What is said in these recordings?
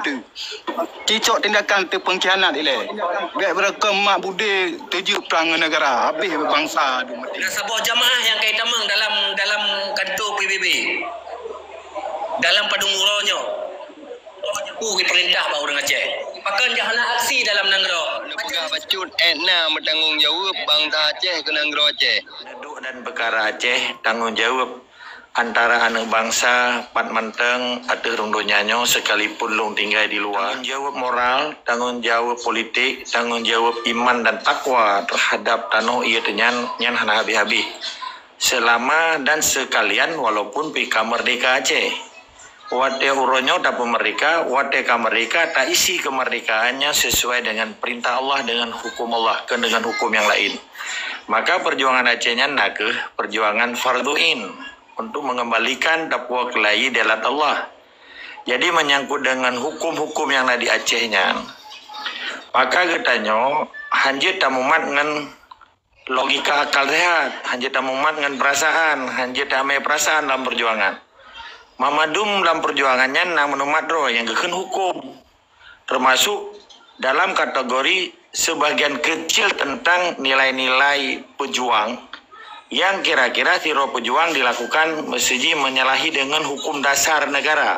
tu. Cicok tindakan tu pengkhianat ile. Biar mereka mak budi tuju perang negara. Habis bangsa tu mati. Dan sebuah jamaah yang kait tamang dalam kantor PBB. Dalam padunguronyo. Ku perintah bau dengan Aceh. Pakan jahana aksi dalam Nanggro. Pegah bacut Etna bertanggungjawab bangsa Aceh ke Nanggro Aceh. Duduk dan perkara Aceh tanggungjawab antara anak bangsa Pat Manteng ada rondonyanyo sekalipun long tinggal di luar. Tanggungjawab moral, tanggungjawab politik, tanggungjawab iman dan takwa terhadap tanah ia nyan hana habis-habis. Selama dan sekalian walaupun pika merdeka Aceh. Wate uronyo dapat mereka, wate mereka tak isi kemerdekaannya sesuai dengan perintah Allah dengan hukum Allah ke dengan hukum yang lain. Maka perjuangan Acehnya nak perjuangan farduin untuk mengembalikan dakwa kelai delat Allah. Jadi menyangkut dengan hukum-hukum yang ada di Acehnya. Maka katanya hanjit tamumat dengan logika akal sehat, hanjit tamumat dengan perasaan, hanjit damai perasaan dalam perjuangan. Mamadum dalam perjuangannya nang menumadro yang keken hukum. Termasuk dalam kategori sebagian kecil tentang nilai-nilai pejuang yang kira-kira tiro pejuang dilakukan mesti menyalahi dengan hukum dasar negara.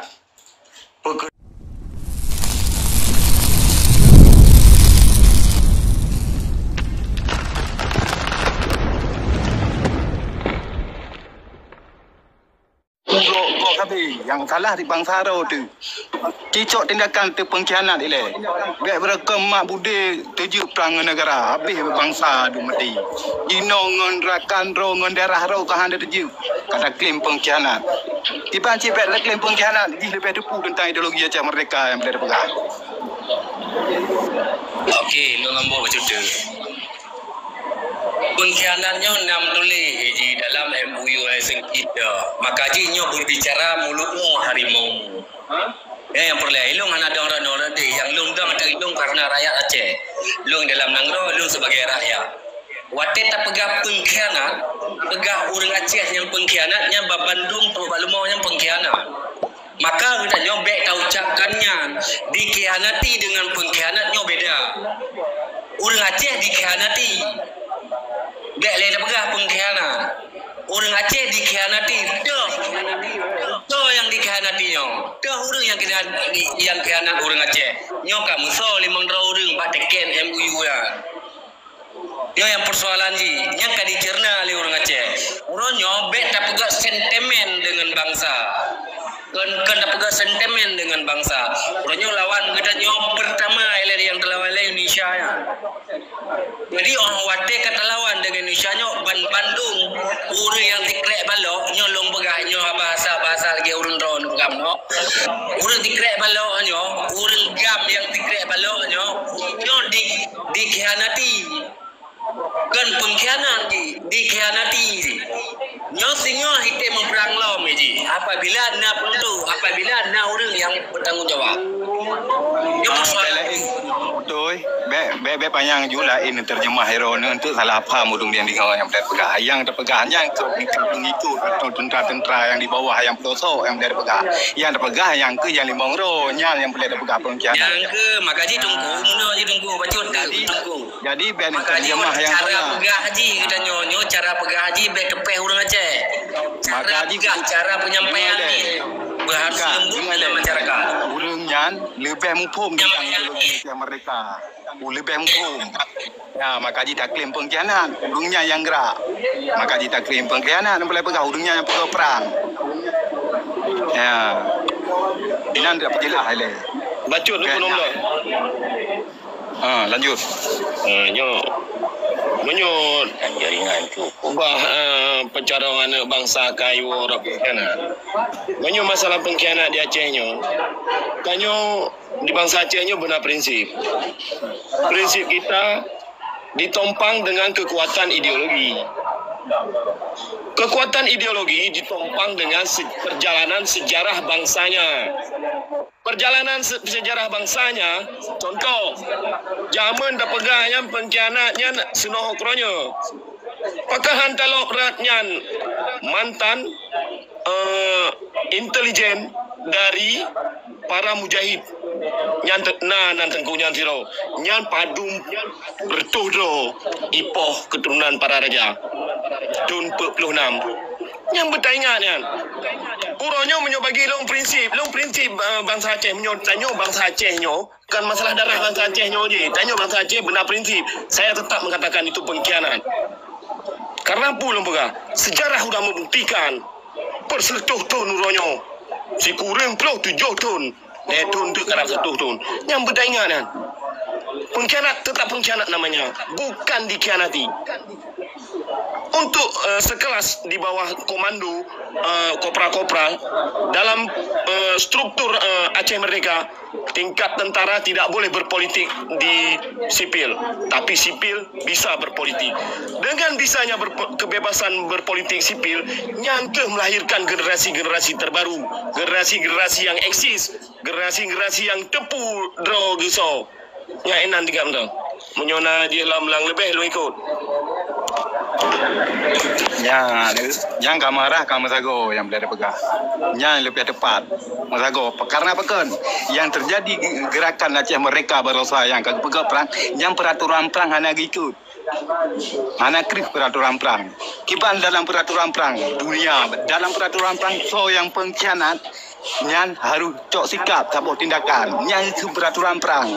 Yang salah di bangsa Aro tu. Cicok tindakan tu pengkhianat ile. Biar mereka mak budi tuju perang negara. Habis bangsa tu mati. Ino ngon rakan ro ngon darah ro tahan dia tuju. Kata klaim pengkhianat. Tiba cipet klaim pengkhianat. Dia lebih depu tentang ideologi Aceh Merdeka yang boleh dipegang. Okey, lo ngambok macam tu. Pengkhianatnya nam tulis di dalam MOU kita. Maka jinyo berbicara mulutmu harimau. Yang perlu ilung ada orang-orang yang lung dang terlung karena rakyat Aceh. Lung dalam Nanggro, lung sebagai rakyat. Wate tak pegah pengkhianat, pegah orang Aceh yang pengkhianatnya Babandung atau Balumau yang pengkhianat. Maka kita nyobek tahu ucapkannya dikhianati dengan pengkhianatnya beda. Orang Aceh dikhianati. Bek lain dah pegah pengkhianat. Orang Aceh dikhianati. Dah yang dikhianatinya. Dah orang yang khianat orang Aceh. Nyo kamu so 500 orang pak teken MOU ya. Yo yang persoalan ji, yang kadi cerna oleh orang Aceh. Orang nyobek tak pegah sentimen dengan bangsa. Kan tak pegah sentimen dengan bangsa. Orang lawan kita nyo pertama yang terlawan Indonesia ya. Jadi orang wate kata lawan dengan Indonesia nyo Bandung orang yang dikrek balok nyo long pegah nyo bahasa lagi orang ron gam no. Orang dikrek balok nyo, orang gam yang dikrek balok nyo dikhianati. Kan pengkhianat dikhianati nyo singo hite memperang lom ji apabila na perlu apabila na orang yang bertanggungjawab nyo betul be panjang juga ini terjemah hero untuk salah paham udung yang dikau yang terpegah yang terpegahnya pengikut atau tentara-tentara yang di bawah yang pelosok yang boleh terpegah yang terpegah yang ke yang limong ro yang boleh terpegah pengkhianat yang ke makaji tunggu bacut jadi ben terjemah yang cara pegah haji kita nyonyo cara pegah haji be kepeh orang Aceh cara penyampaian ni berharus lembut dalam masyarakat urangnya lebih mumpum tentang ideologi mereka lebih mumpum ya maka dia tak klaim pengkhianat urangnya yang gerak maka dia tak klaim pengkhianat boleh pegang urangnya yang pegang perang ya ini anda dapat jelas ile Bacut tu pun nombor. Lanjut. Menyut jaringan cukup. Pencarangan bangsa kayu orang pengkhianat. Menyut masalah pengkhianat di Acehnya. Kanyo di bangsa Acehnya benar prinsip. Prinsip kita ditompang dengan kekuatan ideologi. Kekuatan ideologi ditompang dengan perjalanan sejarah bangsanya. Perjalanan sejarah bangsanya, contoh, zaman dah pegah yang pengkhianatnya senoh okronya. Pakahan talok ratnya mantan intelijen dari para mujahid Nyan nan tengku nyan siro. Nyan padum bertudo ipoh keturunan para raja. Dun 46. Yang bertaingan yan. Uronyo menyo bagi long prinsip bangsa Aceh menyo tanyo bangsa Aceh nyo kan masalah darah bangsa Aceh nyo je. Tanyo bangsa Aceh benar prinsip. Saya tetap mengatakan itu pengkhianat. Karena pulung pega sejarah sudah membuktikan perseletuh tahun uronyo. Si kurang puluh 7 tahun. Tahun tu karena 1 tahun. Yang bertaingan yan. Pengkhianat tetap pengkhianat namanya. Bukan dikhianati. Untuk sekelas di bawah komando kopra-kopra dalam struktur Aceh Merdeka, tingkat tentara tidak boleh berpolitik di sipil, tapi sipil bisa berpolitik. Dengan bisanya kebebasan berpolitik sipil, nyangkeh melahirkan generasi-generasi terbaru, generasi-generasi yang eksis, generasi-generasi yang tepu draw giso. Ya enan tiga betul. Menyona dia lam-lang lebih lu ikut. Ya, yang kamarah kamu sago yang boleh pegah. Yang lebih tepat, masago. Karena apa kan? Yang terjadi gerakan Aceh Merdeka Barosa yang kagak pegah perang, yang peraturan perang hanya ikut. Mana krif peraturan perang. Kiban dalam peraturan perang dunia, dalam peraturan perang so yang pengkhianat nyan harus cok sikap sabot tindakan nyan itu peraturan perang.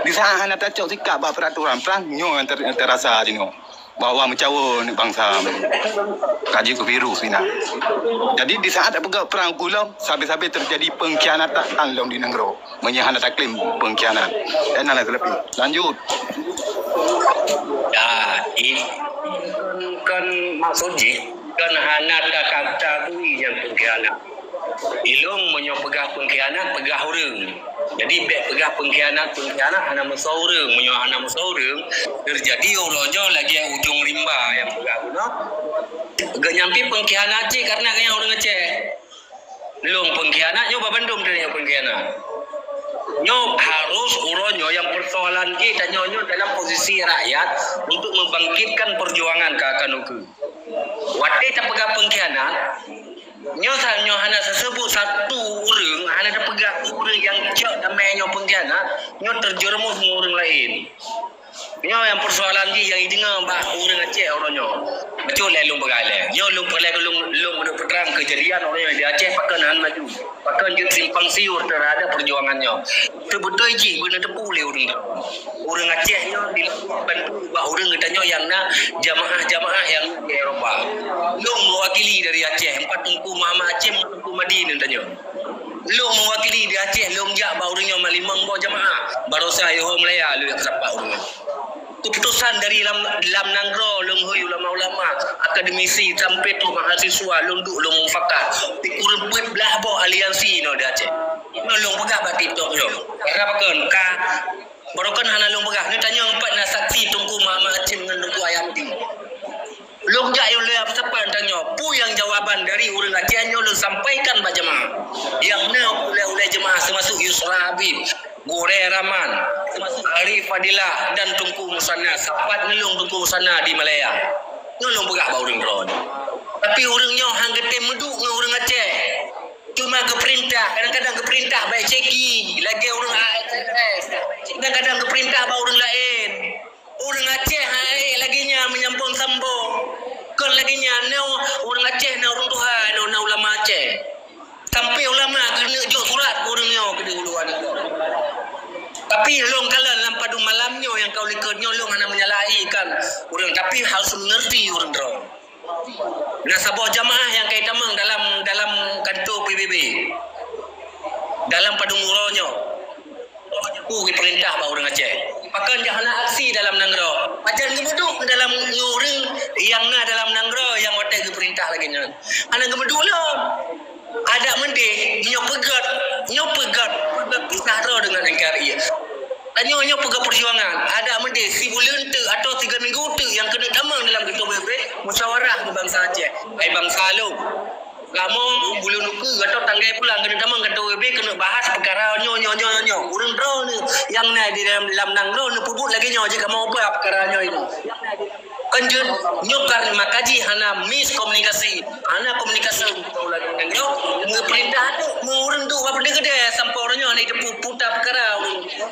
Di sana hanya cok sikap peraturan perang nyo yang terasa dino. Bahwa mencawon bangsa kaji ke virus ini. Jadi di saat ada perang pulau, sampai-sampai terjadi pengkhianatan long di negara, menyahan taklim pengkhianat. Dan ada lebih. Lanjut. Ya, ini kan maksudnya kan anak kata tu yang pengkhianat. Ilung menyopegah pengkhianat pegah orang. Jadi bek pegah pengkhianat hana musaurung, menyo hana musaurung terjadi uronyo lagi ujung rimba yang pegah no. Gak nyampi pengkhianat je karena kaya orang Aceh. Lung pengkhianat nyo babandum dari pengkhianat. Nyo harus uronyo yang persoalan kita nyo dalam posisi rakyat untuk membangkitkan perjuangan ke Kanuku. Wate tak pegah pengkhianat nyo hana sesebut satu orang hana ada pegang orang yang cak namanya pengkhianat nyo terjerumus dengan orang lain. Nyo yang persoalan dia yang dengar bah orang Aceh orangnya betul lelung begale nyo lung ada perang kejadian orang yang di Aceh pakai han maju pakai jut simpang siur terhadap perjuangannya betul ji guna tepu le orang Aceh nyo dibantu bah orang katanya yang na jamaah yang di Eropah lung mewakili dari Aceh 4 tengku Muhammad Aceh tengku Madinah tanya lung mewakili di Aceh lung jak bah orangnya malimang bawa jamaah barosa yo Melaya lu yang sepak orang keputusan dari dalam nangro lung hui ulama-ulama akademisi sampai tu mahasiswa lung duk lung mufakat kurang buat belah bawa aliansi no di Aceh no lung pegah batik tok yo karena kan ka barokan hana lung pegah ni tanya 4 na saksi tungku Muhammad Aceh dengan tungku ayam ti lung jak yo le apa tanya pu yang jawaban dari orang Aceh nyo lung sampaikan ba jemaah yang na oleh jemaah termasuk Yusra Habib Gore Rahman, Arif Fadilah dan Tungku Musana. Sapat ngelung Tungku Musana di Malaya. Ngelung begah bau orang drone. Tapi orangnya hang gete meduk dengan orang Aceh. Cuma keperintah, kadang-kadang keperintah baik ceki, lagi orang ASS. Kadang-kadang keperintah bau orang lain. Orang Aceh laginya menyampung sambung. Kon laginya orang Aceh orang Tuhan, ulama Aceh. Sampai ulama kena jok surat orangnya ke duluan. Tapi long kalan lampadu malamnya yang kau likutnya long hanya menyalahikan orang tapi harus mengerti orang drone. Nah sebuah jamaah yang kait tamang dalam kantor PBB. Dalam padunguronyo. Ku perintah ba orang Aceh. Pakan jangan aksi dalam nangro. Macam gemeduk dalam orang yang dalam nangro yang hotel perintah lagi nya. Ana gemeduk lo. Ada mendeh nyo pegat pisahro dengan NKRI. Tanya nyo pegat perjuangan. Ada mendeh si bulan tu atau 3 minggu tu yang kena tamang dalam ketua PBB musyawarah ke bangsa Aceh. Ai bangsa lu. Kamu bulan nuku atau tanggai pulang kena tamang ketua PBB kena bahas perkara nyo. Urang draw ni yang na di dalam nangro ni pubut lagi nyo je kamu apa perkara nyo ini. Kanjut nyokar makaji hana miskomunikasi hana komunikasi tau lagi nangro perintah tu urang tu apa dia gede sampai orangnya ni depu putar perkara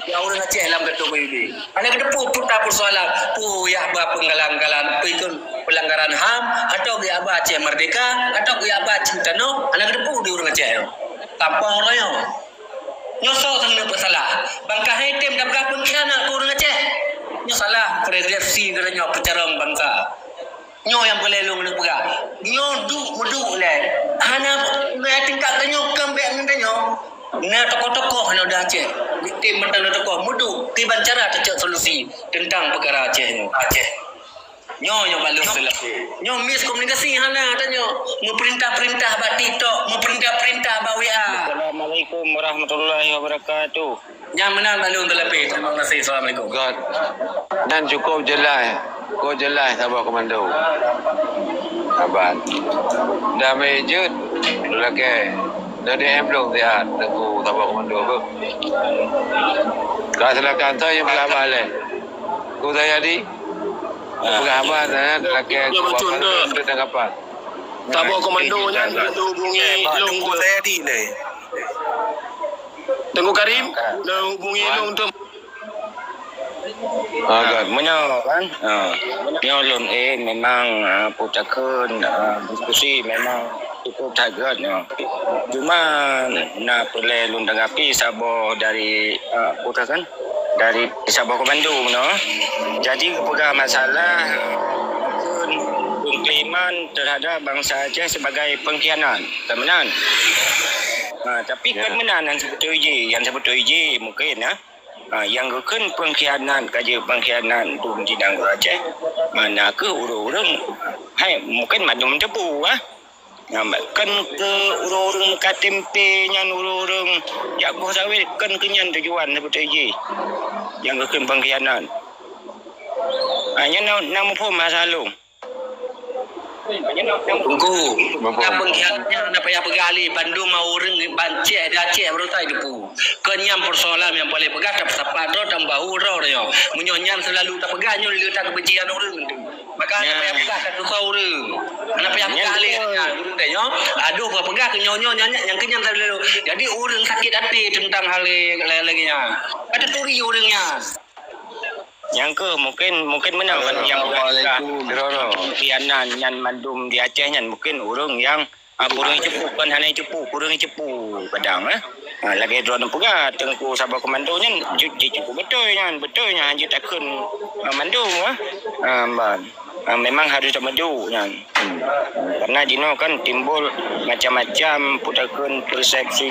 ya orang Aceh dalam ketua PBB. Anak kedepu putar persoalan, ya apa penggalan-galan ikut pelanggaran HAM atau ya apa Aceh merdeka atau ya apa cinta no, anak kedepu di orang Aceh. Tanpa orang yang nyosok tentang bersalah. Bangka hitam dan berapa pengkhianat ke orang Aceh. Nyo salah persepsi kerana percaraan bangsa. Nyo yang boleh lu menepugak. Nyo duk le. Hana tingkat nyo kembek nyo. Na tokoh-tokoh hana dah Aceh. Victim mentang tokoh mudu tiban cara cecak solusi tentang perkara Aceh ni. Aceh. Nyo yang balus selesai. Nyo miskomunikasi hana tanya. Mu perintah-perintah bak TikTok, mu perintah-perintah bak WA. Assalamualaikum warahmatullahi wabarakatuh. Yang menang balung terlebih. Terima kasih. Assalamualaikum. God. Dan cukup jelas. Kau jelas Sabah Komando. Abang. Dah mejut. Lelaki. Dah DM belum dia. Tengku Sabah Komando apa. Kau silakan tu yang belah balik. Kau saya di. Belah abang sana. Lelaki. Kau apa. Tengah apa. Sabah Komandonya kita hubungi Long Tengku saya di ni. Tengku Karim dah hubungi Long untuk Menyo kan, nyolong memang putakan diskusi memang cukup tajam. Cuma nak perlu lundang-api Sabah dari putakan dari Sabah ke Bandung, no. Jadi kepada masalah pengklaman terhadap bangsa Aceh sebagai pengkhianat, kemenan. Tapi kemenan yang sebetulnya mungkin yang rukun pengkhianat kaji pengkhianat tu tidak Aceh mana ke urang hai mungkin madum tepu kan ke urang KTP nya urang ya buah sawit kan kenyan tujuan seperti yang rukun pengkhianat hanya nama pun masalah Tunggu. Nak pengkhianatnya nak payah pegali Bandung mau orang Aceh dah Aceh baru tahu depu. Kenyam persoalan yang boleh pegang tak sapat ro dan bahu ro dia. Menyonyam selalu tak pegang nyo letak kebencian orang tu. Maka nak payah pegang tak susah orang. Nak payah pegali guru dia yo. Aduh pegang ke nyonyo yang kenyam selalu. Jadi orang sakit hati tentang hal lagi nya. Ada turi orangnya. Yang ke mungkin menang kan yang kianan yang mandum di Aceh yang mungkin orang yang kurang cepu kan hanya cepu kurang cepu kadang lagi drone pegat tengku Sabah Komando nya cukup betulnya hanya takkan mandum memang harus maju karena dino kan timbul macam-macam putakan persepsi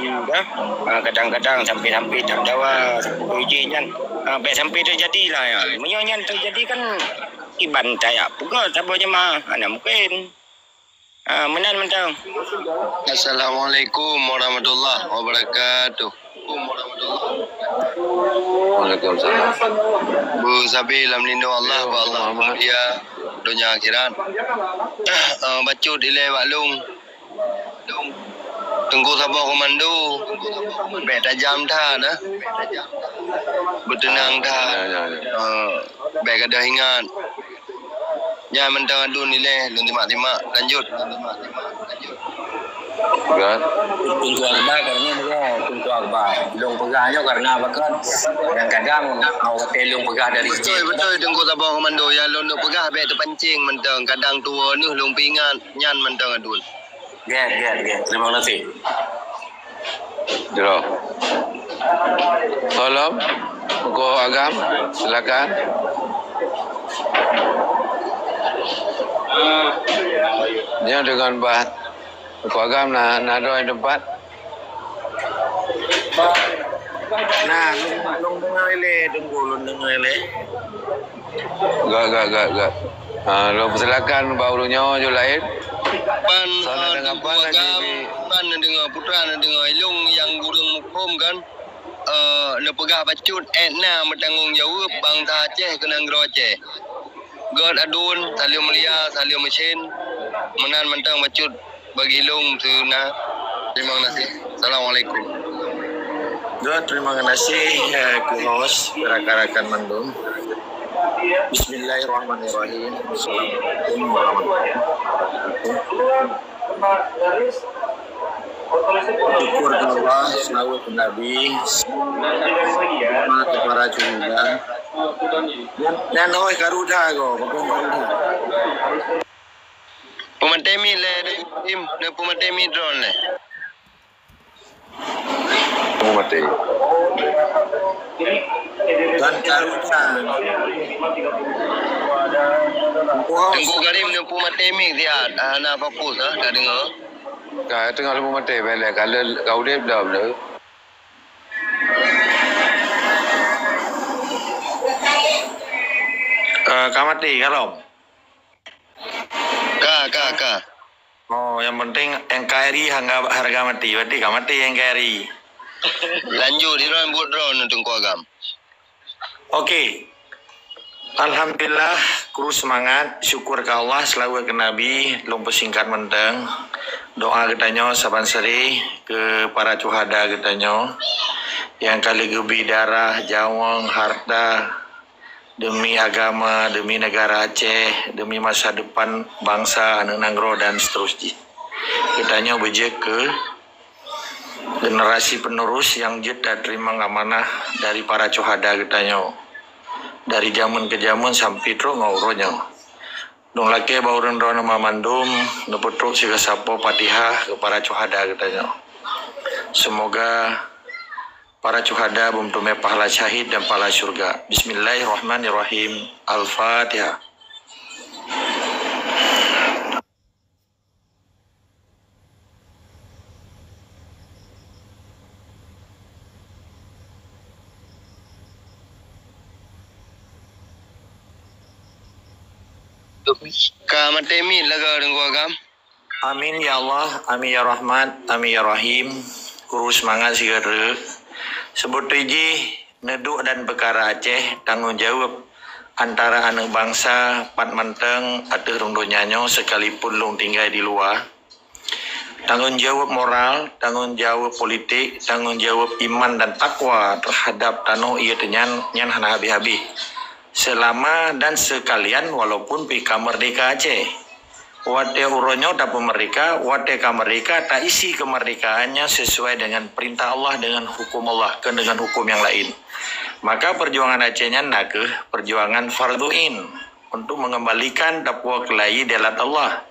kadang-kadang sampai tak dawa ujian sampai terjadilah ya menyonya terjadi kan iban saya pukul sabanya mah ana mungkin menan mentang. Assalamualaikum warahmatullahi wabarakatuh. Waalaikumsalam. Bu Sabi lam lindo Allah wa Allah dia dunia akhirat. Bacut ilai waklung. Tengku Sabah Komando. Bek tajam dah dah. Bertenang dah. Bek ada ingat. Jangan mentang adun nilai lun timak-timak lanjut. God. Tunggu akbar karena dia tunggu akbar. Long pegahnya karena bahkan kadang-kadang awak telung pegah dari Betul Tengku Sabah Komando yang lun pegah bek terpancing mentang kadang tua ni lun pingat nyan mentang adun. Get. Terima kasih. Jero. Tolong. Kau agam. Silakan. Dia dengan bahat. Kau agam nak doa tempat. Nah, long dengar ele. Gak. Lo silakan baulunya je lain. Pan dengan putra dengan ilung yang gurung hukum kan le pegah bacut etna bertanggungjawab bangsa Aceh kena ngro Aceh. God adun salim mulia salim mesin menan mentang bacut bagi ilung tuna. Terima kasih. Assalamualaikum. Terima kasih host rakan-rakan mandum. Bismillahirrahmanirrahim. Assalamualaikum warahmatullahi wabarakatuh. Syukur Allah selalu ke Nabi. para chuhuda. Nan hoi karuda go, bakong karuda. Pumatemi le im na pumatemi drone le. Mati. Dan karuda. Tengku garim na pumatemi dia ana fokus dah dengar. Ka tengah lu mati bele kalau kau dia dah belum. Kamati kalau. Ka. Oh, yang penting NKRI harga mati. Berarti kamati NKRI. Lanjut di drone buat drone tengku agam. Okey. Alhamdulillah, kru semangat, syukur ke Allah, selalu ke Nabi, lumpur singkat menteng. Doa katanya saban seri ke para cuhada katanya yang kali gebi darah, jawang, harta demi agama, demi negara Aceh, demi masa depan bangsa Nanggro dan seterusnya. Katanya bejek ke generasi penerus yang jeda terima amanah dari para cuhada katanya. Dari zaman ke zaman sampai terus ngauronya. Dong laki bau rendro nama mandum, nepetruk siga sapo patihah ke para cuhada katanya. Semoga para cuhada memperoleh pahala syahid dan pahala syurga. Bismillahirrahmanirrahim. Al-Fatihah. Ka matemi laga tengku agam. Amin ya Allah, amin ya Rahman, amin ya Rahim. Kuru semangat sigara. Sebut tuji neduk dan perkara Aceh tanggungjawab antara anak bangsa pat menteng atau rundonyanyo sekalipun long tinggal di luar. Tanggungjawab moral, tanggungjawab politik, tanggungjawab iman dan takwa terhadap tanah ia nyan hana habis-habis. Selama dan sekalian walaupun pika merdeka Aceh. Wate uronyo tak mereka, wate mereka tak isi kemerdekaannya sesuai dengan perintah Allah, dengan hukum Allah, dengan hukum yang lain. Maka perjuangan Acehnya nak perjuangan farduin untuk mengembalikan dakwa kelai delat Allah.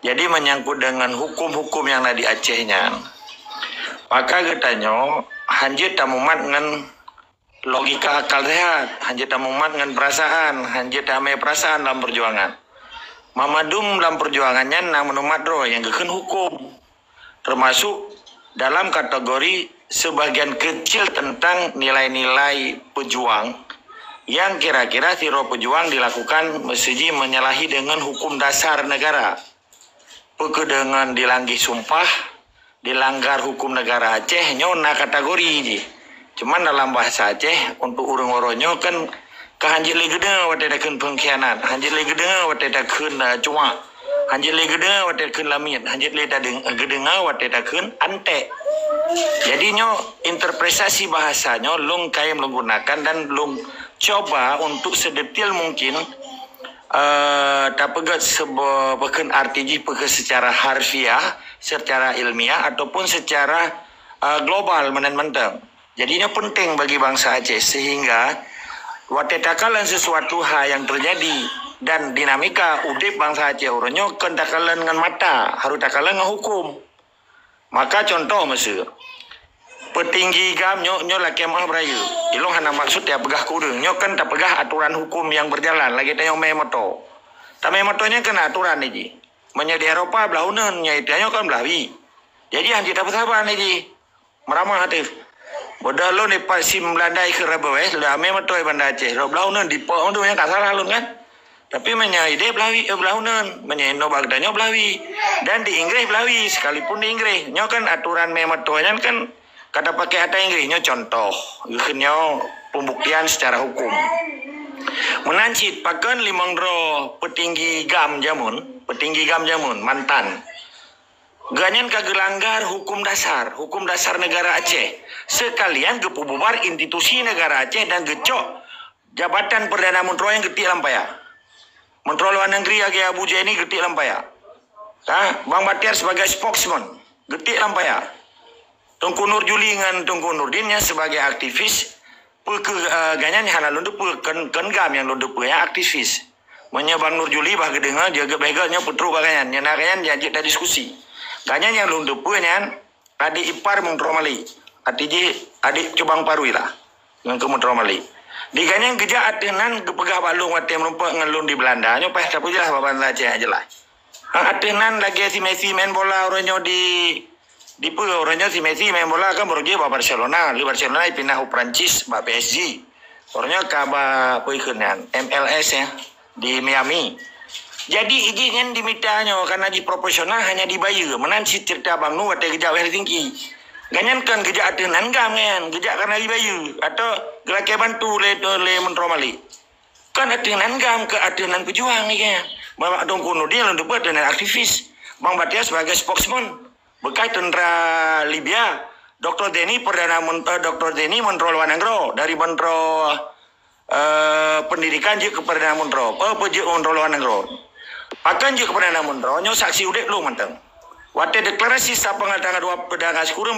Jadi menyangkut dengan hukum-hukum yang ada di Acehnya. Maka katanya hanjit tamumat dengan logika akal sehat, hanjit tamumat dengan perasaan, hanjit damai perasaan dalam perjuangan. Mamadum dalam perjuangannya nang menumadro yang geken hukum, termasuk dalam kategori sebagian kecil tentang nilai-nilai pejuang yang kira-kira tiro pejuang dilakukan mesti menyalahi dengan hukum dasar negara. Dengan dilanggi sumpah, dilanggar hukum negara Aceh, nyona kategori ini. Cuman dalam bahasa Aceh untuk urang-orangnya kan hanjil le gedeng wate dakun pengkhianat, hanjil le gedeng wate dakun cuma, hanjil le gedeng wate dakun lamit, hanjil le gedeng wate dakun ante. Jadi interpretasi bahasanya long kaya menggunakan dan long coba untuk sedetil mungkin dapat sebuah pekan arti pekan secara harfiah, secara ilmiah ataupun secara global mentang. Jadinya penting bagi bangsa Aceh sehingga wate takalan sesuatu hal yang terjadi dan dinamika udip bangsa Aceh uronyo kan takalan dengan mata, harus takalan dengan hukum. Maka contoh mesir petinggi gam nyo laki mah berayu. Ilong hana maksud ya pegah kudu. Nyo kan tak pegah aturan hukum yang berjalan. Lagi tanya me moto. Tapi motonya kan aturan ni. Menya di Eropa belaunan nya itu nyo kan belawi. Jadi hanji dapat apa ni? Meramah hati. Bodoh lo ni pasi melandai ke Rabawe, sudah ame matoi Banda Aceh. Lo belaunan di po untuk yang kasar halun kan. Tapi menya ide belawi belaunan, menya Indo Bagdanya belawi dan di Inggris belawi sekalipun di Inggris. Nyo kan aturan me matonya kan kata pakai kata Inggrisnya contoh, nyo pembuktian secara hukum. Menancit pakan limangro petinggi gam jamun mantan. Ganyan kagelanggar hukum dasar negara Aceh. Sekalian kepububar institusi negara Aceh dan gecok jabatan Perdana Menteri yang getik lampaya. Menteri Luar Negeri Agi Abuja ini getik lampaya. Bang Batiar sebagai spokesman getik lampaya. Tungku Nur Juli dengan Tungku Nurdinnya sebagai aktivis ganyan hana lundu kan gam yang lundu ya aktivis. Menya Bang Nur Juli bah gedengan jaga begalnya putru baganyan. Yang nakanyan janji dah diskusi. Ganyan yang lundu nyan adik ipar Montromali. Adik Cubang Parui lah. Yang ke Montromali. Di ganyan geja atenan gepegah balung wate merumpak ngelun di Belanda. Nyo peh tapi jelas baban saja jelas. Atenan lagi si Messi main bola orangnya di pulau orangnya si Messi main bola kan baru dia bawa Barcelona. Di Barcelona pindah ke Prancis bawa PSG. Orangnya kabar puikunan MLS ya di Miami. Jadi izin dimitanya karena di proporsional hanya dibayar. Menan si cerita Bang Nu wate geja weh tinggi. Ganyan kan geja atenan gam kan geja karena dibayar atau gelake bantu le Montromali. Kan atenan gam ke atenan pejuang ni kan. Bawa dong kuno dia untuk buat dengan aktivis. Bang Batia sebagai spokesman bekas tentara Libya. Dr. Deni Dr. Deni Menteri Luar Negeri dari Menteri Pendidikan je ke Perdana Menteri. Menteri Luar Negeri. Akan je ke Perdana Menteri. Nyo saksi udek lu manteng. Waktu deklarasi sapangan tanggal 2 pedang sekurang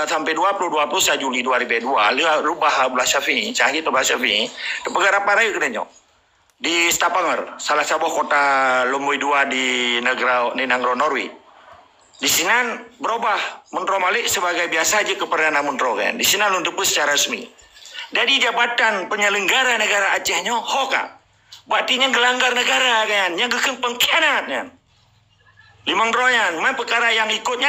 sampai 21 Juli 2002 rubah belah Syafi'i, cahit belah Syafi'i. Pegara parai kenanya. Di Stavanger, salah satu kota Lomboi 2 di negara Norway. Di sini berubah Montromali sebagai biasa aja ke Perdana Menteri kan. Di sini lundup secara resmi. Dari jabatan penyelenggara negara Acehnya hoka. Berartinya gelanggar negara kan, yang gekeng pengkhianat kan. Limang royan, mana perkara yang ikut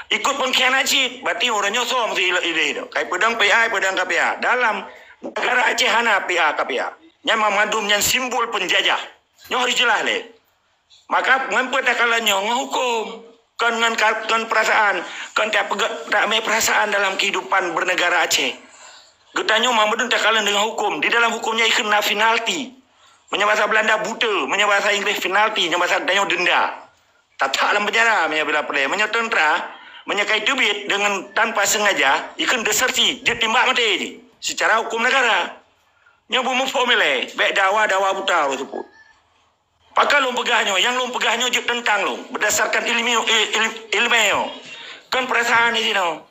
pengkhianat sih. Berarti orangnya so mesti ide itu. Kayak pedang PA, pedang KPA. Dalam negara Aceh hana PA KPA. Yang memadum yang simbol penjajah. Yang harus jelas le. Maka mengapa kalanya menghukum kan perasaan kan tak mai perasaan dalam kehidupan bernegara Aceh. Getanyo memadum tak kalah dengan hukum. Di dalam hukumnya kena penalti. Menyebahasa Belanda buta, menyebahasa Inggris penalti, menyebahasa danyo denda. Tak dalam penjara menyabila pelai, menyetentera, menyekai debit dengan tanpa sengaja, ikan desersi, dia timbak mati ini. Secara hukum negara. Yang bumu formule, baik dawa buta itu pun. Pakai lom pegahnya, yang lom pegahnya je tentang lom, berdasarkan ilmu. Kan perasaan ini no.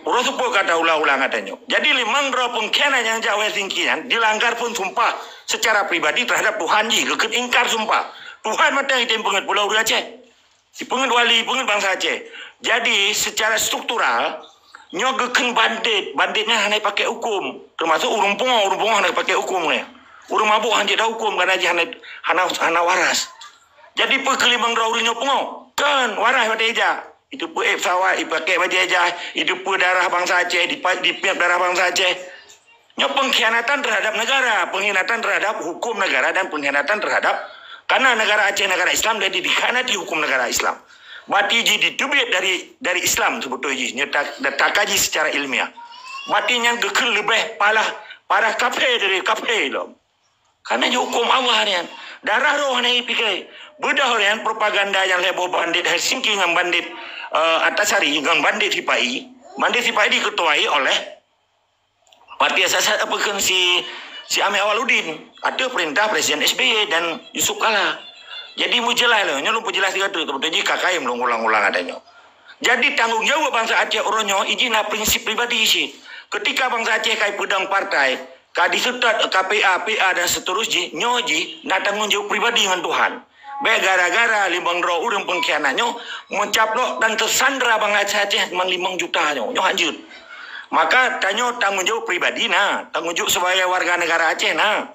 Urus pun kata ulang-ulang katanya. Jadi limang roh pengkhianat yang jauh tingkian dilanggar pun sumpah secara pribadi terhadap Tuhan ji, kekit ingkar sumpah. Tuhan mata itu pengen Pulau Aceh. Si pengen wali, pengen bangsa Aceh. Jadi secara struktural nyogeken banditnya hanya pakai hukum, termasuk urung pungo hanya pakai hukum ni. Urung mabuk hanya dah hukum kerana dia hanya waras. Jadi pekelimang raurinya pungo kan waras pada eja. Itu pun pesawat dipakai baju eja, itu pun darah bangsa Aceh, dipiap darah bangsa Aceh. Nyo pengkhianatan terhadap negara, pengkhianatan terhadap hukum negara dan pengkhianatan terhadap karena negara Aceh negara Islam jadi dikhianati hukum negara Islam. Berarti ditubik dari Islam sebetulnya tak kaji secara ilmiah. Berarti yang gekil lebih parah kafir dari kafir loh. Karena hukum Allah ni. Darah roh ni pikir. Bedah ni propaganda yang lebo bandit Helsinki dengan bandit Antasari dengan bandit Sipai. Bandit Sipai diketuai oleh parti asas apa kan si Amir Awaludin. Ada perintah Presiden SBY dan Yusuf Kala. Jadi mujelah loh, nyolong penjelas tiga tu, kebetulan kakak yang ulang-ulang adanya. Jadi tanggung jawab bangsa Aceh orangnya, izin prinsip pribadi sih. Ketika bangsa Aceh kai pedang partai, kadi setat KPA, PA dan seterusnya, nyoji nak tanggung jawab pribadi dengan Tuhan. Baik gara-gara limbang roh urang pengkhianatnya mencaplok dan tersandra bangsa Aceh memang 5 juta nyo hancur. Maka tanggung jawab pribadi nah, tanggung jawab sebagai warga negara Aceh nah.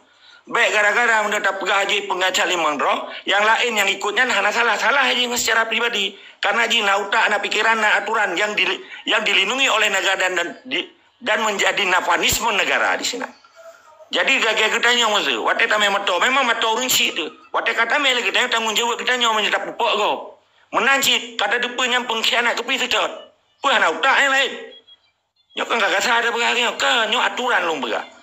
Baik gara-gara mendapat gaji pengacara limang roh, yang lain yang ikutnya hanya salah haji secara pribadi. Karena haji nauta na pikiran na aturan yang dilindungi oleh negara dan menjadi nafanisme negara di sini. Jadi gaya kita nyong tu, waktu kami memang mato rinci tu. Waktu kata mele kita tanggung jawab kita nyong menyedap pupuk kau. Menanci kata dupanya pengkhianat kepi secot. Puh nauta yang lain. Nyok kan gak sadar berharga kan nyok aturan lom berah.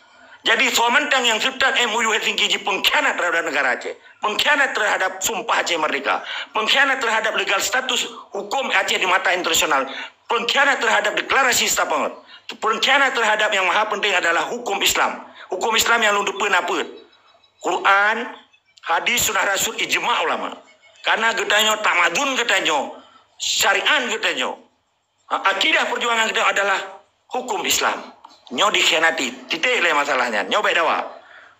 Jadi sementang yang serta MOU Helsinki pengkhianat terhadap negara Aceh, pengkhianat terhadap sumpah Aceh Merdeka, pengkhianat terhadap legal status hukum Aceh di mata internasional, pengkhianat terhadap deklarasi Stavanger, pengkhianat terhadap yang maha penting adalah hukum Islam. Hukum Islam yang lundupeun apa? Quran, hadis, sunnah Rasul, ijma' ulama. Karena getanyo tamadun getanyo, syariat getanyo. Akidah perjuangan kita adalah hukum Islam. Nyo dikhianati. Titik lah masalahnya. Nyo baik dawa.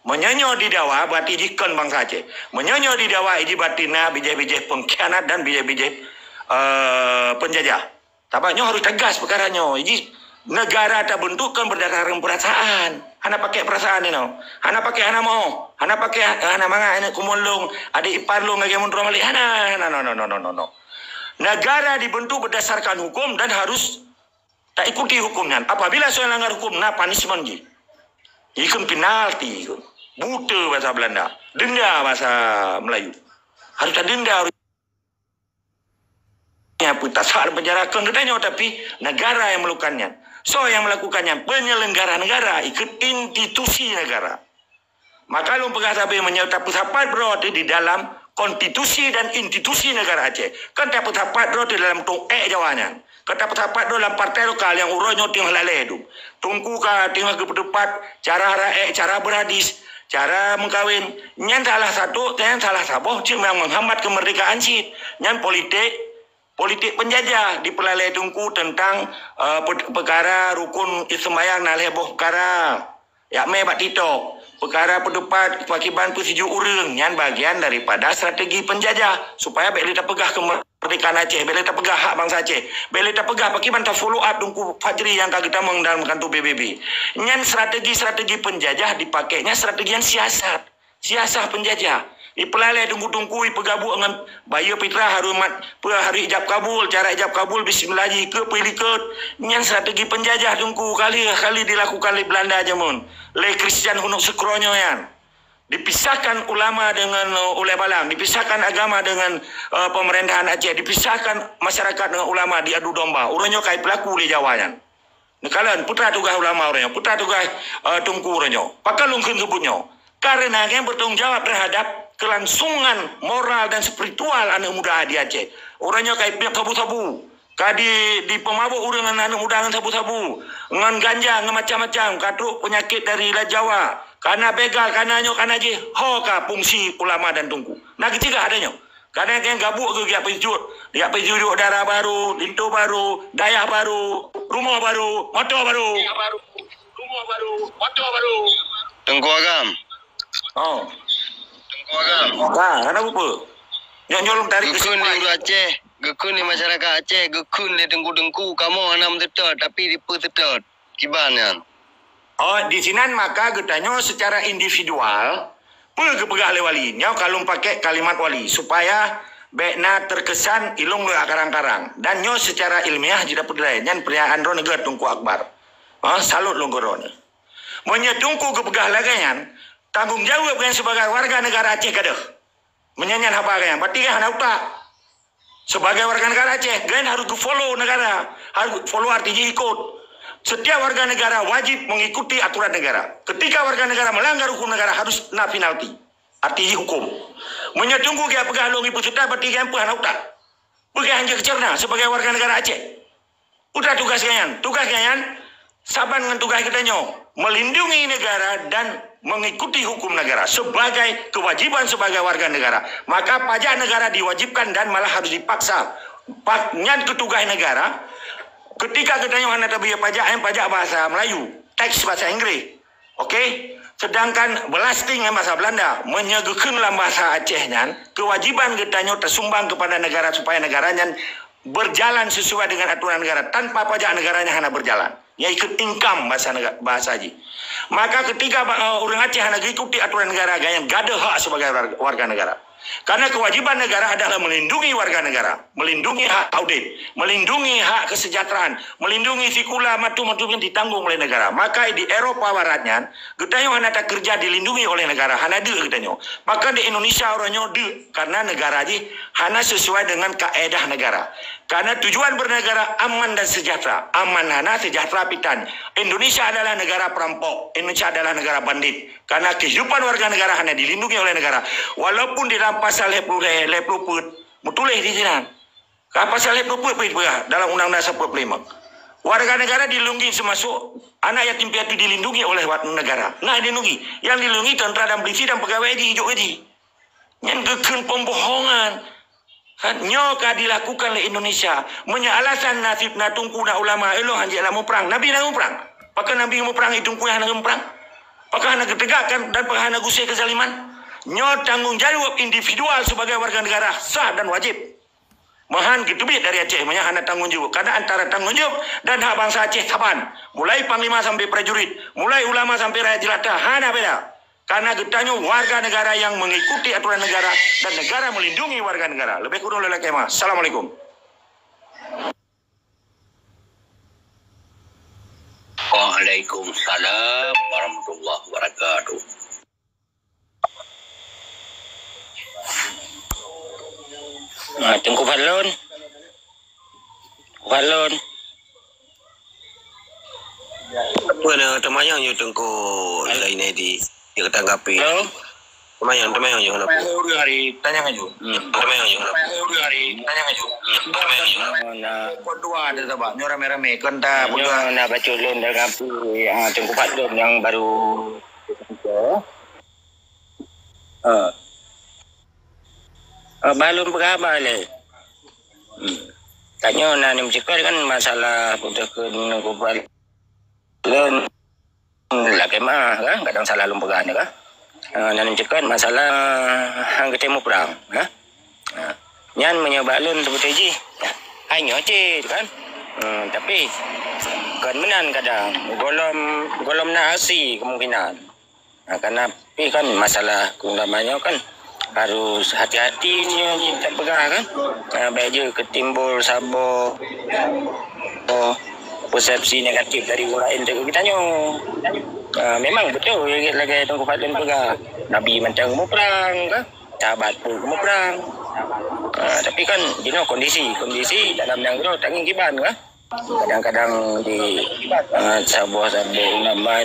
Menyonyo di dawa berarti jikon bangsa Aceh. Menyonyo di dawa iji batina bijih-bijih pengkhianat dan bijih-bijih penjajah. Tapi nyo harus tegas perkara nyo. Iji negara tak bentukkan berdasarkan perasaan. Hana pakai perasaan ini. Hana pakai hana mau. Hana pakai hana manga hana kumulung. Ada ipar lu ngagi mundur malik. Hana no. Negara dibentuk berdasarkan hukum dan harus tak ikuti hukumnya. Apabila soal langgar hukum, nah punishment ji. Ikut penalti. Buta bahasa Belanda. Denda bahasa Melayu. Harus ada denda. Harus tak sah penjarakan katanya, tapi negara yang melakukannya. So yang melakukannya penyelenggara negara, ikut institusi negara. Maka lu pegang sampai menyertai pusat berada di dalam konstitusi dan institusi negara Aceh. Kan tak pusat berada di dalam tong jawanya. Kata pusat dalam partai lokal yang uronyo tinggal lalai itu. Tunggu ka tinggal ke depan cara rakyat, cara beradis, cara mengkawin. Nyan salah satu, nyan salah satu, cuma menghambat kemerdekaan sih. Nyan politik penjajah di pelalai tungku tentang perkara rukun ismayang nalih boh perkara yak me bat tito perkara pendapat kewajiban persiju urang yang bagian daripada strategi penjajah supaya beli tak pegah kemerdekaan Aceh, beli tak pegah hak bangsa Aceh, beli tak pegah pakai bantah follow up tungku Fajri yang kita dalam kantor PBB. Nyan strategi penjajah dipakainya strategi yang siasat penjajah. Ipelalai tunggu-tunggu ipegabu dengan bayu pitra harumat hari ijab kabul, cara ijab kabul bismillah ke pelikat. Nyan strategi penjajah tunggu kali dilakukan oleh Belanda aja mun. Le Kristian hunuk sekronyo yan. Dipisahkan ulama dengan ulai balang, dipisahkan agama dengan pemerintahan Aceh, dipisahkan masyarakat dengan ulama diadu domba. Uranyo kai pelaku le Jawayan. Nekalan putra tugas ulama uranyo, putra tugas tunggu uranyo. Pakalungkeun sebutnyo. Karena yang bertanggung jawab terhadap kelangsungan moral dan spiritual anak muda di Aceh. Orangnya kayak pihak sabu-sabu. Kadi di pemabuk orang anak muda dengan sabu-sabu. Dengan ganja, dengan macam-macam. Katruk penyakit dari Jawa. Karena begal, karena nyok, karena je. Hoka fungsi ulama dan tungku. Nah ketiga adanya. Karena yang gabuk ke dia pejut. Dia pejut darah baru, lintu baru, daya baru, rumah baru, motor baru. Rumah baru, motor baru. Tengku Agam. Oh. Nah, kenapa apa? Nyolong tarik ke Gekun sini. di Aceh, gekun di masyarakat Aceh, gekun di tengku-tengku, kamu anam tetap, tapi di tetap. Kibannya. Oh, di sini maka getanyo secara individual, pegah le wali. Nyau kalau pakai kalimat wali supaya bekna terkesan ilung le karang-karang. Dan nyo secara ilmiah tidak pedai. Nyan pria andro negara tungku akbar. Oh, salut lo gorone. Menyetungku kepegah lagayan. Tanggung jawab yang sebagai warga negara Aceh kadah. Menyanyian apa kalian? Berarti kan hendak tak. Sebagai warga negara Aceh, kalian harus follow negara. Harus follow artinya ikut. Setiap warga negara wajib mengikuti aturan negara. Ketika warga negara melanggar hukum negara harus kena penalti. Artinya hukum. Menyetunggu dia pegah longi peserta berarti kan pun hendak tak. Pegah hanya kecerna sebagai warga negara Aceh. Udah tugas kalian. Tugas kalian saban dengan tugas kita nyo. Melindungi negara dan mengikuti hukum negara sebagai kewajiban sebagai warga negara. Maka pajak negara diwajibkan dan malah harus dipaksa. Paknya ketugas negara ketika katanya mana tabiat pajak bahasa Melayu, teks bahasa Inggris. Okey? Sedangkan belasting bahasa Belanda menyegekeunlah bahasa Acehnya, kewajiban katanya tersumbang kepada negara supaya negaranya berjalan sesuai dengan aturan negara. Tanpa pajak negaranya hanya berjalan. Ya ikut income bahasa haji. Maka ketika orang Aceh hanya ikuti aturan negara, yang gada hak sebagai warga negara. Karena kewajiban negara adalah melindungi warga negara, melindungi hak audit, melindungi hak kesejahteraan, melindungi sikula matu-matu yang ditanggung oleh negara. Maka di Eropa Baratnya, getanyo hanya tak kerja dilindungi oleh negara, hanya de getanyo. Maka di Indonesia orangnya de, karena negara ji hanya sesuai dengan kaedah negara. Karena tujuan bernegara aman dan sejahtera. Aman hana, sejahtera pitan. Indonesia adalah negara perampok. Indonesia adalah negara bandit. Karena kehidupan warga negara hanya dilindungi oleh negara. Walaupun di dalam pasal lepuput, mutulih di sini. Pasal lepuput dalam Undang-Undang 45. Warga negara dilindungi semasuk anak yatim piatu dilindungi oleh negara. Nah dilindungi. Yang dilindungi tentara dan polisi dan pegawai di hijau ini. Yang gekun pembohongan. Nyoka dilakukan oleh Indonesia. Alasan nasib na tungku na ulama elok hanjek lamu perang. Nabi lamu perang. Pakai nabi mau perang hidung kuih hana perang. Pakai hana ketegakan dan pakai hana gusai kezaliman. Nyo tanggung jawab individual sebagai warga negara sah dan wajib. Mahan gitu bi dari Aceh banyak hana tanggung jawab. Karena antara tanggung jawab dan hak bangsa Aceh taban. Mulai panglima sampai prajurit, mulai ulama sampai rakyat jelata hana beda. Karena getahnya warga negara yang mengikuti aturan negara dan negara melindungi warga negara. Lebih kurang lelaki mas. Assalamualaikum. Waalaikumsalam warahmatullahi wabarakatuh. Tengku Fadlun. Fadlun. Mana temayang yo tengku lain di dia tanggapi. Halo. Temayang yo kenapa? Udah hari tanya ngaju. Temayang yo kenapa? Udah hari tanya ngaju. Temayang yo kenapa? Nah, kedua ada sebab nyora merah-merah kan tak punya nak baca lon dari kampung yang Tengku Fadlun yang baru balon berapa le? Tanya nak ni cakap kan masalah putus ke Tengku Fadlun lagi mah kan kadang salah lumpugan kan. Nak cakap masalah hang ketemu perang, ha? Nyan menyebalun seperti ji. Hanya je kan. Tapi kan menan kadang golom nasi kemungkinan. Karena tapi kan masalah namanya kan harus hati-hati ni tak pegang kan. Baik je ketimbul sabo persepsi negatif dari orang lain kita nyo. Memang betul lagi Tengku Fadlun pegang. Nabi macam mau perang kan. Sahabat pun mau perang. Tapi kan kondisi dalam yang itu tak ngiban kan. Kadang-kadang di sabuah-sabuah ulama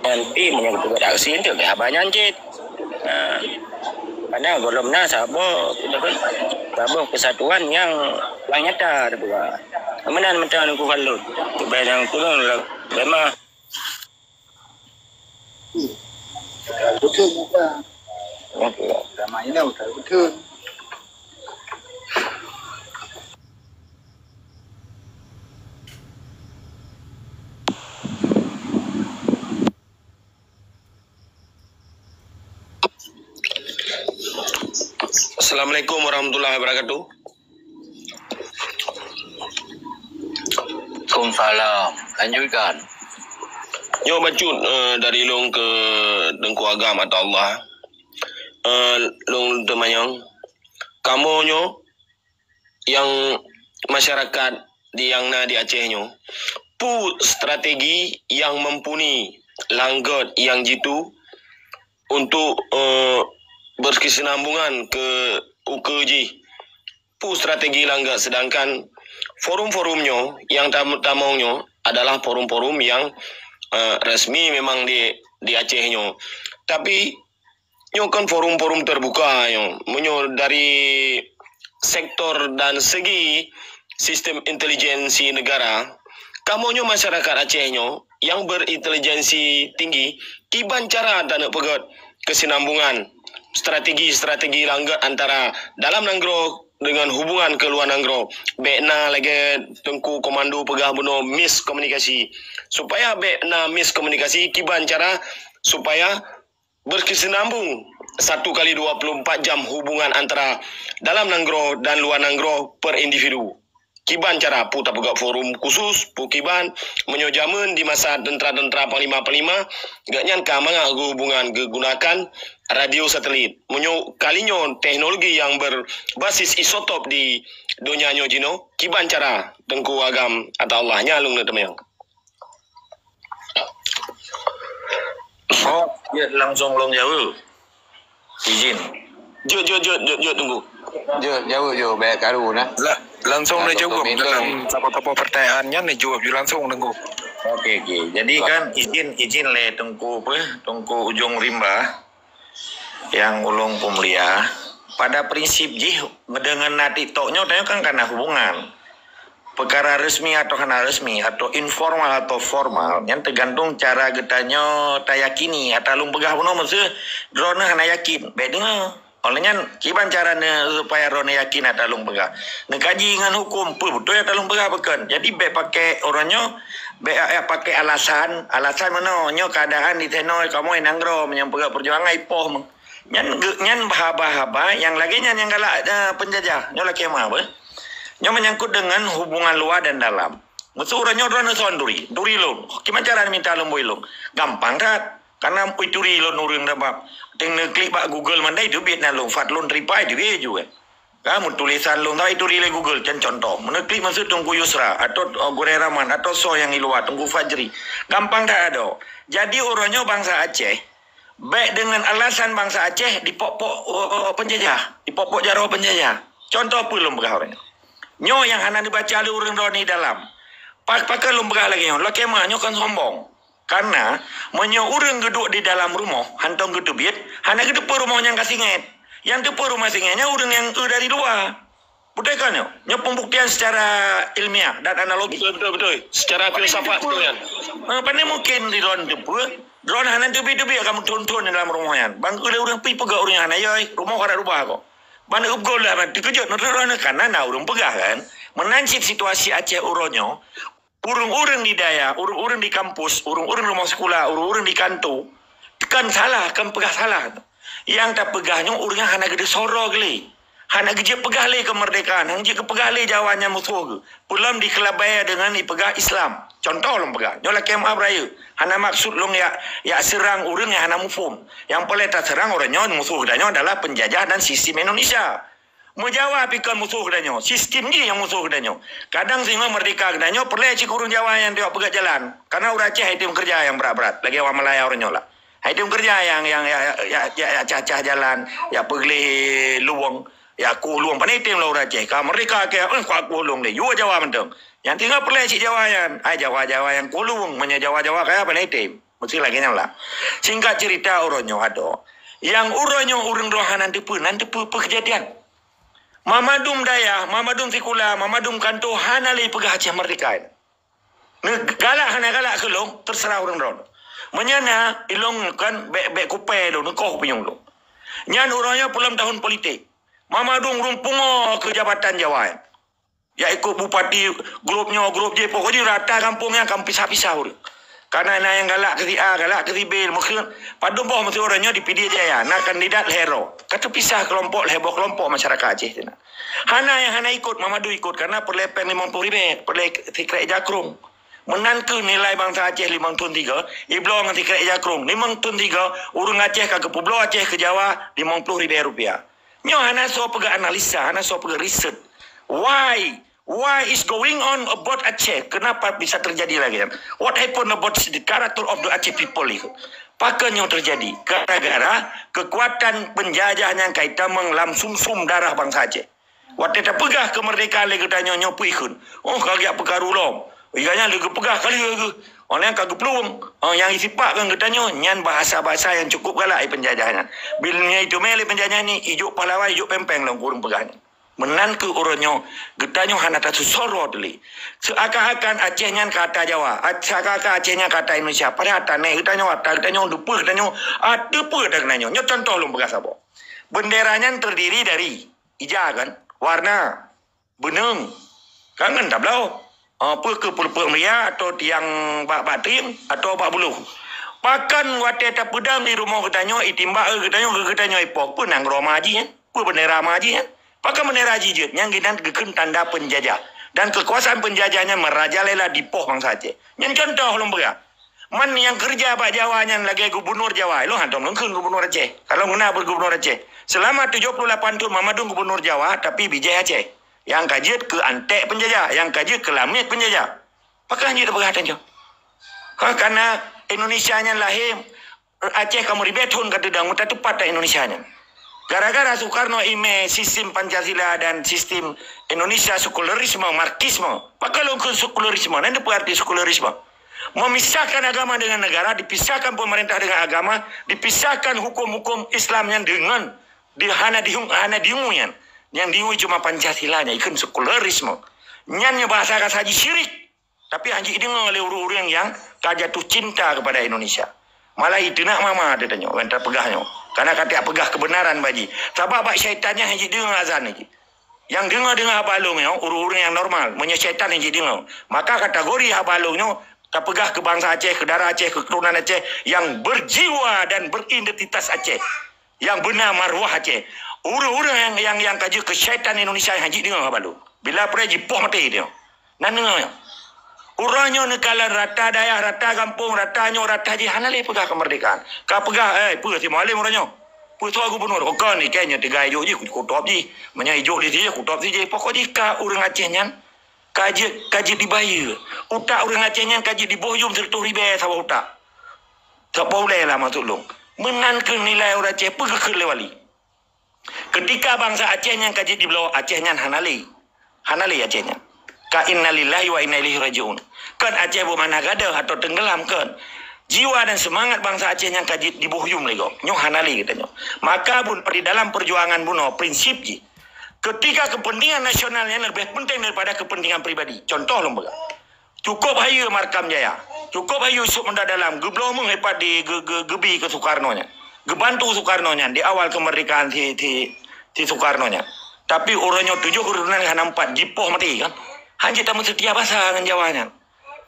nanti menyebut aksi itu ke abanyan cit. Karena golomnya sabuah kesatuan yang nyata dua. Kemudian macam Tengku Fadlun. Yang turun memang betul bukan. Drama ini betul. Assalamualaikum warahmatullahi wabarakatuh. Waalaikumsalam. Lanjutkan. Yo bacut dari long ke Tengku Agam atau Allah. Long temayang. Kamu nyo yang masyarakat di yang di Aceh nyo. Pu strategi yang mumpuni langgot yang jitu untuk berkesinambungan ke UKJ. Pu strategi langgat sedangkan forum-forumnya yang tamu-tamunya adalah forum-forum yang resmi memang di Aceh nyo. Tapi nyo kan forum-forum terbuka nyo dari sektor dan segi sistem intelijensi negara. Kamu nyo masyarakat Aceh nyo yang berintelijensi tinggi kiban cara dan pegot kesinambungan strategi langgat antara dalam nanggro dengan hubungan ke luar nanggro. Bekna lagi Tengku Komando pegah bunuh miskomunikasi. Supaya bekna miskomunikasi kiban cara supaya berkesinambung 1x24 jam hubungan antara dalam nanggro dan luar nanggro per individu. Kiban cara putar pegak forum khusus pu kiban menyojaman di masa tentera-tentera panglima gak nyan kamanga hubungan gunakan radio satelit. Kalinya teknologi yang berbasis isotop di dunia nyo jino kiban cara Tengku Agam atau Allah nyalung na temayang. Oh, ya langsung long jauh. Izin. Jo tunggu. Jauh baik karu nah. Langsung Nah, dia jawab dokumen dalam apa-apa pertanyaannya dia jawab langsung Tengku. Okey. Jadi kan izin le Tengku ujung rimba yang ulung pemulia. Pada prinsip dengan nati toknya kan karena hubungan. Perkara resmi atau hana resmi atau informal atau formal yang tergantung cara getanya tayakini atau lung pegah puno maksud drone hana yakin. Bedanya olehnya kiban caranya supaya drone yakin atau lung pegah. Ngekaji dengan hukum betul atau lung pegah bekan. Jadi be pakai orangnya pakai alasan mana nyo keadaan di tenoi kamu nanggro menyampaikan perjuangan ipoh nyan bahaba yang lagi nyan yang galak penjajah nyo lagi apa nyo menyangkut dengan hubungan luar dan dalam musuh nyo drone sonduri duri lo gimana cara minta lomboi lo gampang tak karena duri lo nurung dabab tinggal klik pak Google mandai itu biar nalung fat lo reply dia juga kamu tulisan lo tahu itu relay Google dan contoh meneklik maksud tunggu Yusra atau Gore Rahman atau So yang iluat tunggu Fajri gampang tak ada jadi orangnya bangsa Aceh baik dengan alasan bangsa Aceh dipok-pok penjajah dipok-pok jaro penjajah contoh belum begah orangnya nyo yang hana dibaca lu urang roni dalam pakai lu begah lagi nyo kemah nyo kan sombong karena menyo urang geduk di dalam rumah hantong geduk biet hana geduk rumahnya yang kasinget yang tu rumah singgahnya orang yang dari luar. Betul kan? Nya pembuktian secara ilmiah dan analogi. Betul. Secara filsafat tu kan. Mana mungkin di drone tu drone hanan tu kamu tonton dalam rumahnya. Bang ada orang pergi pegak orang hanan ya rumah orang rubah kok. Mana upgol lah dikejut drone karena orang pegah kan. Menansip situasi Aceh uronyo. Urung-urung di daya, urung-urung di kampus, urung-urung rumah sekolah, urung-urung di kantor. Kan salah, kan pegah salah. Yang tak pegahnya urangnya hana gede sorok le. Hana gede pegah le kemerdekaan, hang gede pegah le jawanya musuh. Pulam dikelabaya dengan dipegah Islam. Contoh long pegah. Nyola kemah beraya. Hana maksud long ya serang urang yang hana mufum. Yang boleh tak serang orangnya musuh kedanya adalah penjajah dan sistem Indonesia. Menjawab ikan musuh kedanya. Sistem ni yang musuh kedanya. Kadang sehingga merdeka kedanya perlu cik urang Jawa yang dia pegah jalan. Karena urang Aceh itu kerja yang berat-berat. Lagi orang Malaya orangnya lah. Itu kerja yang cacah jalan, ya pergi luang, ya ku luang panitim lah orang Aceh. Kalau mereka ke ku luang deh, you Jawa mentang. Yang tinggal pergi cik Jawa yang, Jawa yang ku luang, Jawa kaya panitim. Mesti lagi nyala. Singkat cerita orangnya ada. Yang orangnya orang rohanan nanti kejadian. Mamadum daya, Mamadum sikula, Mamadum kanto hana le pegah Aceh merdeka. Galak hana galak kelong terserah orang roh. Menyana ilong kan bek kupai lo nukoh pinyong lo. Nyan orangnya pulang tahun politik. Mamadung rumpungo ke Jabatan Jawa. Ya ikut bupati grup J pokoknya rata kampungnya kampung pisah-pisah urang. Karena yang galak ke A, galak ke B, mungkin padung boh mesti orangnya di PD Jaya, nak kandidat hero. Kata pisah kelompok kelompok masyarakat Aceh tu. Hana ikut Mamadu ikut karena perlepen 50,000, perle tikret jakrung. Menantu nilai bangsa Aceh 5 tun 3, iblo ngan tikret jakrung 5 tun 3, urang Aceh ke Pulau Aceh ke Jawa 50,000 rupiah. Nyo hana so pega analisa, hana so pega riset. Why is going on about Aceh? Kenapa bisa terjadi lagi? What happened about the character of the Aceh people itu? Pakainya terjadi gara-gara kekuatan penjajah yang kaitan menglam sum-sum darah bangsa Aceh. Waktu kita pegah kemerdekaan lagi kita nyopu ikut. Oh kagak pekaru lom. Iganya lagi pegah kali lagi. Orang yang kagak peluang. Yang isi pak kan katanya nyan bahasa-bahasa yang cukup galak penjajahnya. Bilnya itu mele penjajah ni ijuk pahlawan ijuk pempeng lah kurung pegahnya. Menan ke orangnya, getanya hana tak susoro dulu. Seakan-akan Acehnya kata Jawa, seakan-akan Acehnya kata Indonesia. Padahal tanah getanya watak, getanya dupa, getanya apa dah kenanya. Nyo contoh lu bekas apa? Benderanya terdiri dari hijau kan, warna, benang, kangen tak belau. Apa ke pulpul meria atau tiang bak tim atau bak buluh. Pakan waktu tak pedang di rumah getanya, itimbak getanya ipok pun nang romaji ya, pun bendera maji ya. Pakai bendera jijit yang kita geken tanda penjajah dan kekuasaan penjajahnya merajalela di poh bangsa Aceh. Yang contoh lomba. Man yang kerja Pak Jawa yang lagi gubernur Jawa, lo hantam lengkeng gubernur Aceh. Kalau kena bergubernur Aceh. Selama 78 tahun Mamadung gubernur Jawa tapi bijaya Aceh. Yang kajiat ke antek penjajah, yang kajiat ke lamit penjajah. Pakai hanya perhatian jo. Karena Indonesianya lahir Aceh kamu ribetun kata dang muta tepat Indonesianya. Gara-gara Soekarno ime sistem Pancasila dan sistem Indonesia sekulerisme, marxisme. Pakai longkun sekulerisme. Nanti apa arti sekulerisme? Memisahkan agama dengan negara, dipisahkan pemerintah dengan agama, dipisahkan hukum-hukum Islamnya dengan hana diunguyan. Yang diungu cuma Pancasilanya, ikan sekulerisme. Nyanyi bahasa kasaji syirik. Tapi anjing dengar oleh orang-orang yang jatuh cinta kepada Indonesia. Malah itu nak mama dia tanya, antara pegahnya. Karena kata pegah kebenaran baji. Sebab bak syaitannya hanya dengar azan lagi. Yang dengar abalungnya, urung-urung yang normal, punya syaitan hanya dengar. Maka kategori abalungnya tak pegah ke bangsa Aceh, ke darah Aceh, ke keturunan Aceh yang berjiwa dan beridentitas Aceh, yang benar maruah Aceh. Orang-orang yang kaji ke syaitan Indonesia yang haji dengar balu. Bila pergi poh mati dia. Nan dengar. Orangnya negara rata daya, rata kampung, rata nyo, rata haji hanale pegah kemerdekaan. Ka pegah pu si malim orangnya. Pu tu aku benar. Okon ni kayaknya tiga hijau je ku top je. Manya hijau di dia ku top je. Pokok jika orang Aceh nyan kaji dibayar. Utak orang Aceh nyan kaji diboyum serta ribe sama utak. Tak boleh lah masuk long. Menankan nilai orang Aceh pegah ke lewali. Ketika bangsa Aceh yang kaji di bawah Aceh yang hanali Aceh yang ka inna lillahi wa inna ilaihi rajiun kan Aceh bermana gada atau tenggelam kan jiwa dan semangat bangsa Aceh yang kaji di bohyum lego nyo hanali katanya. Maka pun di dalam perjuangan buno prinsip ji ketika kepentingan nasionalnya lebih penting daripada kepentingan pribadi. Contoh lembaga cukup hayu Markam Jaya, cukup hayu Yusuf Menda Dalam geblomong hebat di gebi ke Soekarno nya, gebantu Soekarno nya di awal kemerdekaan ti Soekarno nya. Tapi orangnya 7 keturunan yang 4 jipoh mati kan. Hanya tamu setia bahasa dengan Jawanya.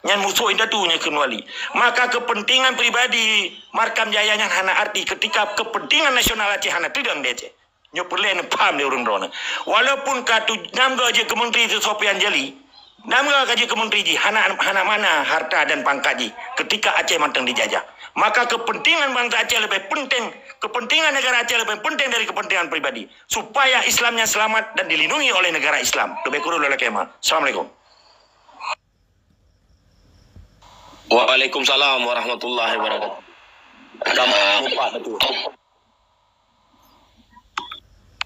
Yang musuh itu nya kenwali. Maka kepentingan pribadi Markam Jaya yang hana arti ketika kepentingan nasional Aceh hana tidak Aceh. Nyo perlu paham dia orang drone. Walaupun katu namga je kementeri Sofian Jali, namga kaji kementeri ji hana mana harta dan pangkat ji ketika Aceh manteng dijajah. Maka kepentingan bangsa Aceh lebih penting, kepentingan negara Aceh lebih penting dari kepentingan pribadi. Supaya Islamnya selamat dan dilindungi oleh negara Islam. Lebih kurang oleh Kemal. Assalamualaikum. Waalaikumsalam warahmatullahi wabarakatuh. Lupa betul.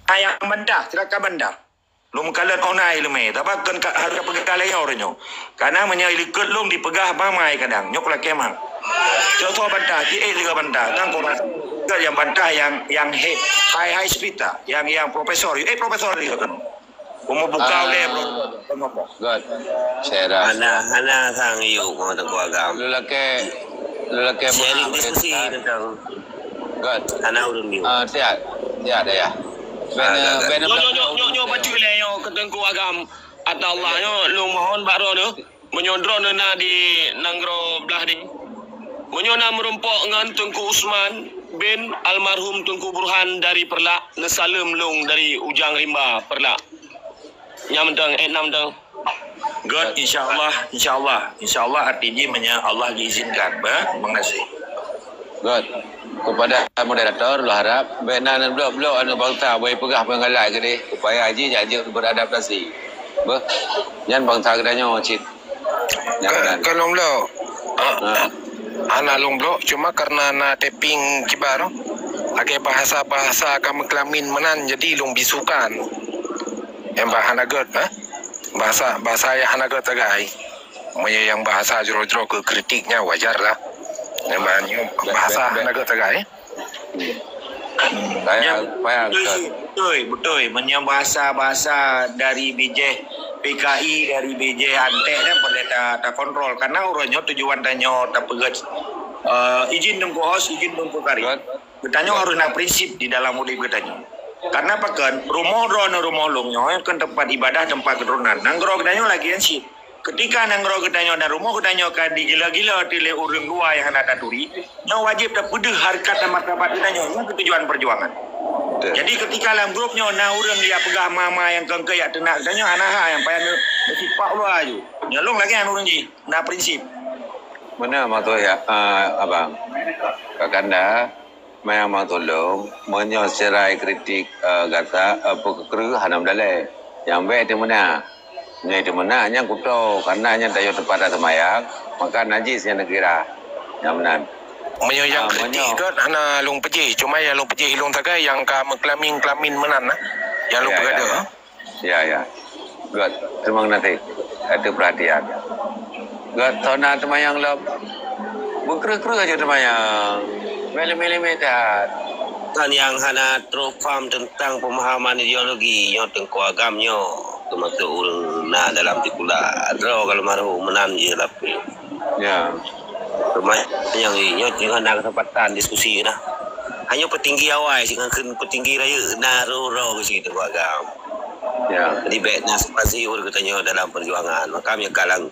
Ayah bandar, silakan bandar. Lum kalan onai leme, tapi kan harga pegakalai orangnya. Karena menyailikut lum dipegah mamai kadang. Nyok lah Kemal. Contoh bantah, juga bantah. Kan korang yang bantah yang high speed tak, yang profesor, profesor juga kan. Umur buka oleh God, saya rasa. Hana sang iyo kung tengku agam. Lelaki Sharing diskusi tentang God. hana urun iyo. Tiada ya. Nyo baca le yo ketengku agam atau Allah nyo lu mohon baro no menyodro na di nanggro belah di. Menyona merumpok ngan Tengku Usman bin almarhum Tengku Burhan dari Perlak, Nesalem Long dari Ujang Rimba Perlak. Nyamdang enamdang. God insyaallah artinya Allah diizinkan mengasih. God, kepada moderator lu harap benar blok anu bangsa boleh pegah pengalai ke dia supaya haji jadi beradaptasi. Yan bangsa kedanya cit. Kalau blok ana long blok cuma karena na taping kibar agak bahasa kamu kelamin menan jadi long bisukan yang bahanagot bahasa yang hanagot tagai yang bahasa jero-jero ke kritiknya wajar lah yang bahasa hanagot tagai betul menyang bahasa dari PKI dari BJ Antek dan perlu tak kontrol karena orangnya tujuan tanya tak pegat izin tunggu host izin tunggu kari bertanya harus nak prinsip di dalam mudik bertanya karena pakan rumah longnya kan tempat ibadah tempat keturunan nanggro ketanya lagi kan sih ketika nanggro ketanya dan rumah ketanya kan digila-gila tile urang dua yang ada turi yang wajib tak pedih harkat dan martabat ketanya itu tujuan perjuangan. Jadi ketika dalam grupnya na urang dia pegah mama yang kengke ya tenak katanya anak yang payah sifat lu aja. Nyalung lagi anu urang ji, na prinsip. Mana mato ya abang. Kakanda mayang tolong menyoserai kritik kata pekru hanam dale. Yang baik di mana? Nyai di mana yang kupto karena yang tayo tempat semayang maka najis yang negara. Yang benar. Yang kritik kan hana long pejih cuma yang long pejih long tagai yang ka kelamin menan yang long berada ya God terima nanti ada perhatian God tona temayang lo berkeruk aja temayang milimeter Kan yang hana terfaham tentang pemahaman ideologi yang tengku agamnya termasuk urang na dalam tikula atau kalau maru menan je tapi ya rumah yang jangan nak kesempatan diskusi nah hanya petinggi awal jangan petinggi raya na ro ke situ agam Ya. Jadi baiknya spasi urang katanya dalam perjuangan. Maka kalang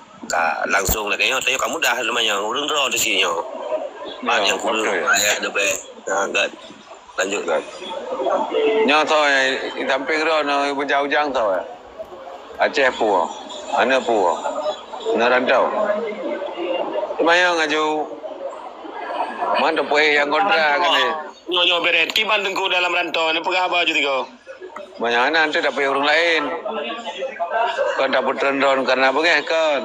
langsung lah kayaknya tanya kamu dah namanya urang draw di sini. Yang kurang ayat depan. Nah, kan. Lanjut kan. Nyo thôi tamping ro no bujang-bujang thôi. Aceh pu. Ana pu. Na rantau. Lumayan ngaju. Mana poe yang kontra kan ni. Nyo beret ki bandengku dalam rantau ni pegah apa je tiga. Banyak nanti dapat orang lain. Kan dapat rendon karena apa kan?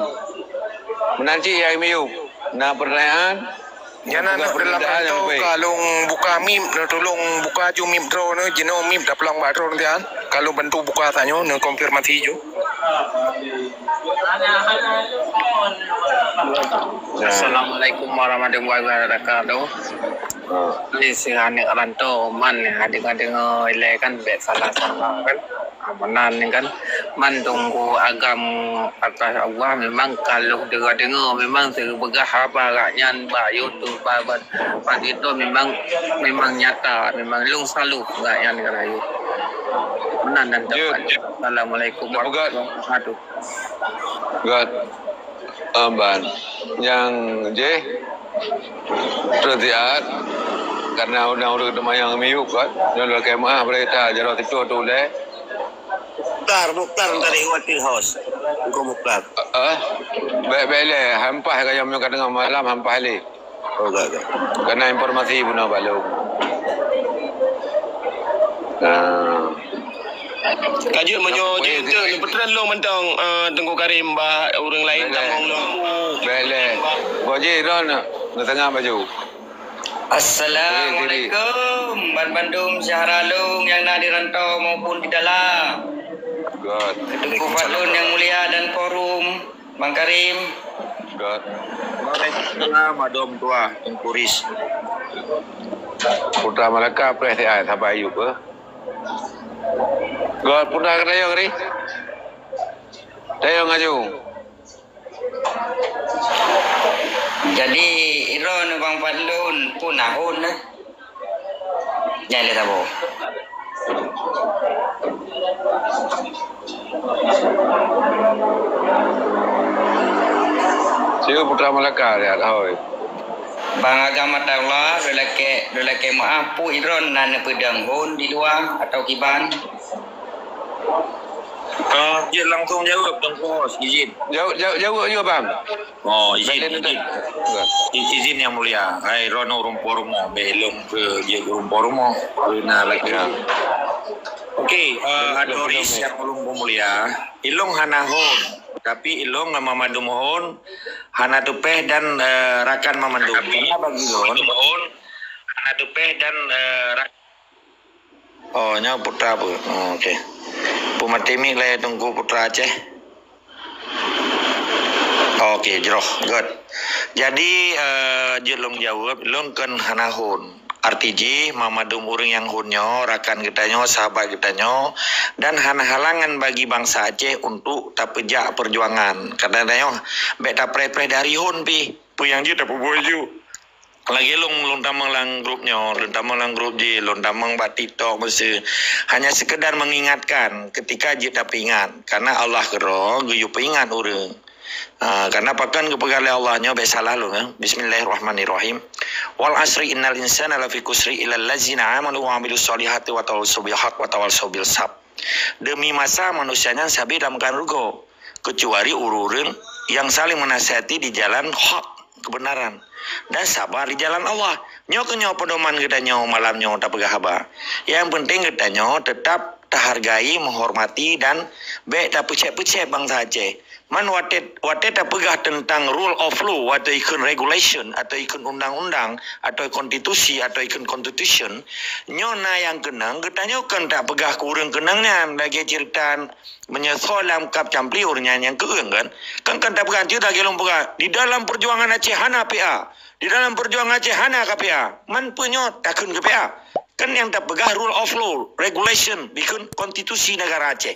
Menanti yang miup. Nah pertanyaan. Jangan nak dalam rantau kalau buka mim, tolong buka ju mim draw ne jeno mim dah pelang batro nantian. Kalau bantu buka tanyo ne konfirmasi ju. Assalamualaikum warahmatullahi wabarakatuh. Di sini rantau man adik-adik ile kan bet salah-salah kan. Amanan kan man tunggu agam atas Allah memang kalau dengar memang terbegah apa rakyat ba YouTube ba itu memang nyata memang lung selalu rakyat rayu. Menan dan dapat. Assalamualaikum warahmatullahi wabarakatuh. God. Amban yang J tertiat karena undang-undang temayang miup kan dalam kemah berita jaro itu tu le Muktar dari Wakil House. Engkau Muktar. Bele hampah kaya mo kadang malam hampah le. Oh gak. Karena informasi buna balu. Kajian menyo je tu betulan long mentang Tengku Karim bah orang lain tambang long. Bele. Boje ron na tengah baju. Assalamualaikum Ban Bandung Syahralung yang nak dirantau maupun di dalam. God. Tengku Fadlun yang mulia dan forum Bang Karim. God. Waalaikumsalam Adom tua Tengku Riz. Putra Malaka pres ai sabai ayub ke. God putra kadayong ri. Dayong aju. Jadi iron Bang Fadlun pun nahun na. Nyale tabo. Siapa putra Malaka dia tahu. Bang agama Allah lelaki maaf pu iron nana pedang hon di luar atau kiban. Dia langsung jawab Tengku izin. Jauh juga bang. Oh izin yang mulia. Hai rono rumporumo belum ke dia rumporumo na lagi. Okey, Adoris yang ulung mulia. Ilong hanahon, tapi ilong Mamadu mohon hana tupeh dan rakan Mamadu. Karena bagi mohon hana tupeh dan oh nya putra apa? Oh, okey. Pumatimi lah tunggu putra Aceh. Okey, jeroh, good. Jadi jelong jawab, long kan hanahun. RTJ, Mamadum orang yang hunyo, rakan kitanya, sahabat kitanya, dan halangan bagi bangsa Aceh untuk tak pejak perjuangan. Kadang-kadang, beta pre-pre dari hun pi, pu yang dia tak boju. Lagi long tamang lang grupnya, long tamang lang grup je, long tamang bat TikTok mesti hanya sekedar mengingatkan ketika je tak ingat, karena Allah kero, guyu ingat orang. Karena pakan kepegali Allahnya salah lu kan. Bismillahirrahmanirrahim. Wal asri innal insana lafi kusri illal ladzina amanu wa amilus solihati wa tawassaw bil haq wa tawassaw bil sab. Demi masa manusianya sabi dalam rugo kecuali ururun yang saling menasihati di jalan hak kebenaran dan sabar di jalan Allah. Nyo pedoman kita nyo malam nyo tak pegah haba. Yang penting kita nyo tetap terhargai, menghormati dan baik tak pecah-pecah bangsa Aceh. Man watet tak pegah tentang rule of law atau ikon regulation atau ikon undang-undang atau konstitusi atau ikon constitution. Nyona yang kenang kita nyo kan tak pegah kurang kenangnya lagi cerita menyesal dalam kap campli urnya yang keeng kan tak pegah cerita gelong pegah di dalam perjuangan Aceh hana PA. Di dalam perjuangan Aceh hana KPA. Man punyo takun KPA. Kan yang tak pegah rule of law, regulation, bikin konstitusi negara Aceh.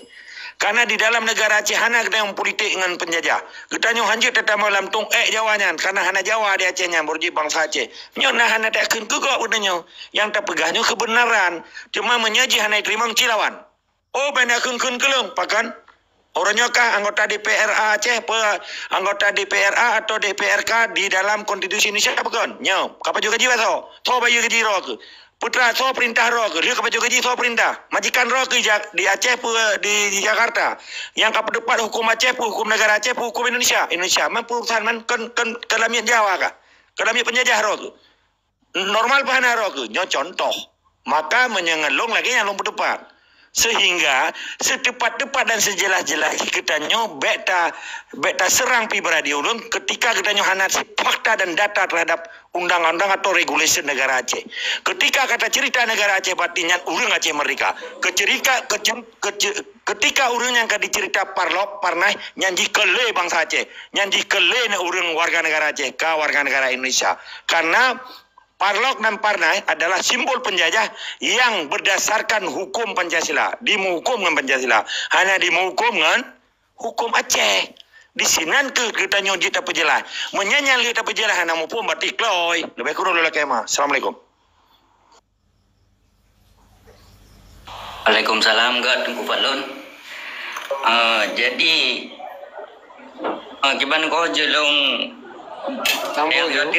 Karena di dalam negara Aceh hana kita yang politik dengan penjajah. Kita nyo hanjir tetap malam tung Jawanya. Karena hana Jawa di Acehnya berji bangsa Aceh. Nyo nah hana takun kegok udahnya. Yang tak pegahnya kebenaran. Cuma menyaji hana terima cilawan. Oh, banyak kun kelung, pakan. Orangnya kah anggota DPRA Aceh, anggota DPRA atau DPRK di dalam konstitusi Indonesia bukan? Nyo, kapal juga jiwa so bayu gaji roh ke. Putra so perintah roh ke, dia kapal juga gaji so perintah. Majikan roh ke di Aceh di Jakarta. Yang kapal depan hukum Aceh, hukum negara Aceh, hukum Indonesia. Indonesia, perusahaan kan kelamian Jawa kah? Kelamian penjajah roh ke. Normal pahana roh ke, nyo contoh. Maka menyengelung lagi yang lumpuh depan. Sehingga setepat-tepat dan sejelas-jelas kita nyo beta serang pi beradi ulun ketika kita nyo hanat fakta dan data terhadap undang-undang atau regulasi negara Aceh. Ketika kata cerita negara Aceh batinnya urang Aceh merdeka. Ketika urang yang kadi cerita parlok parnai nyanji kele bangsa Aceh, nyanji kele urang warga negara Aceh ka warga negara Indonesia. Karena Parlok dan Parnai adalah simbol penjajah yang berdasarkan hukum Pancasila. Dimuhukum dengan Pancasila. Hanya dimuhukum dengan hukum Aceh. Di sinan kita nyojit apa jelas. Menyanyal kita pejelas hanya mumpung batik loy. Lebih kurang dulu kemah. Assalamualaikum. Waalaikumsalam God Tengku Fatlun. Jadi gimana kau jelung Sambung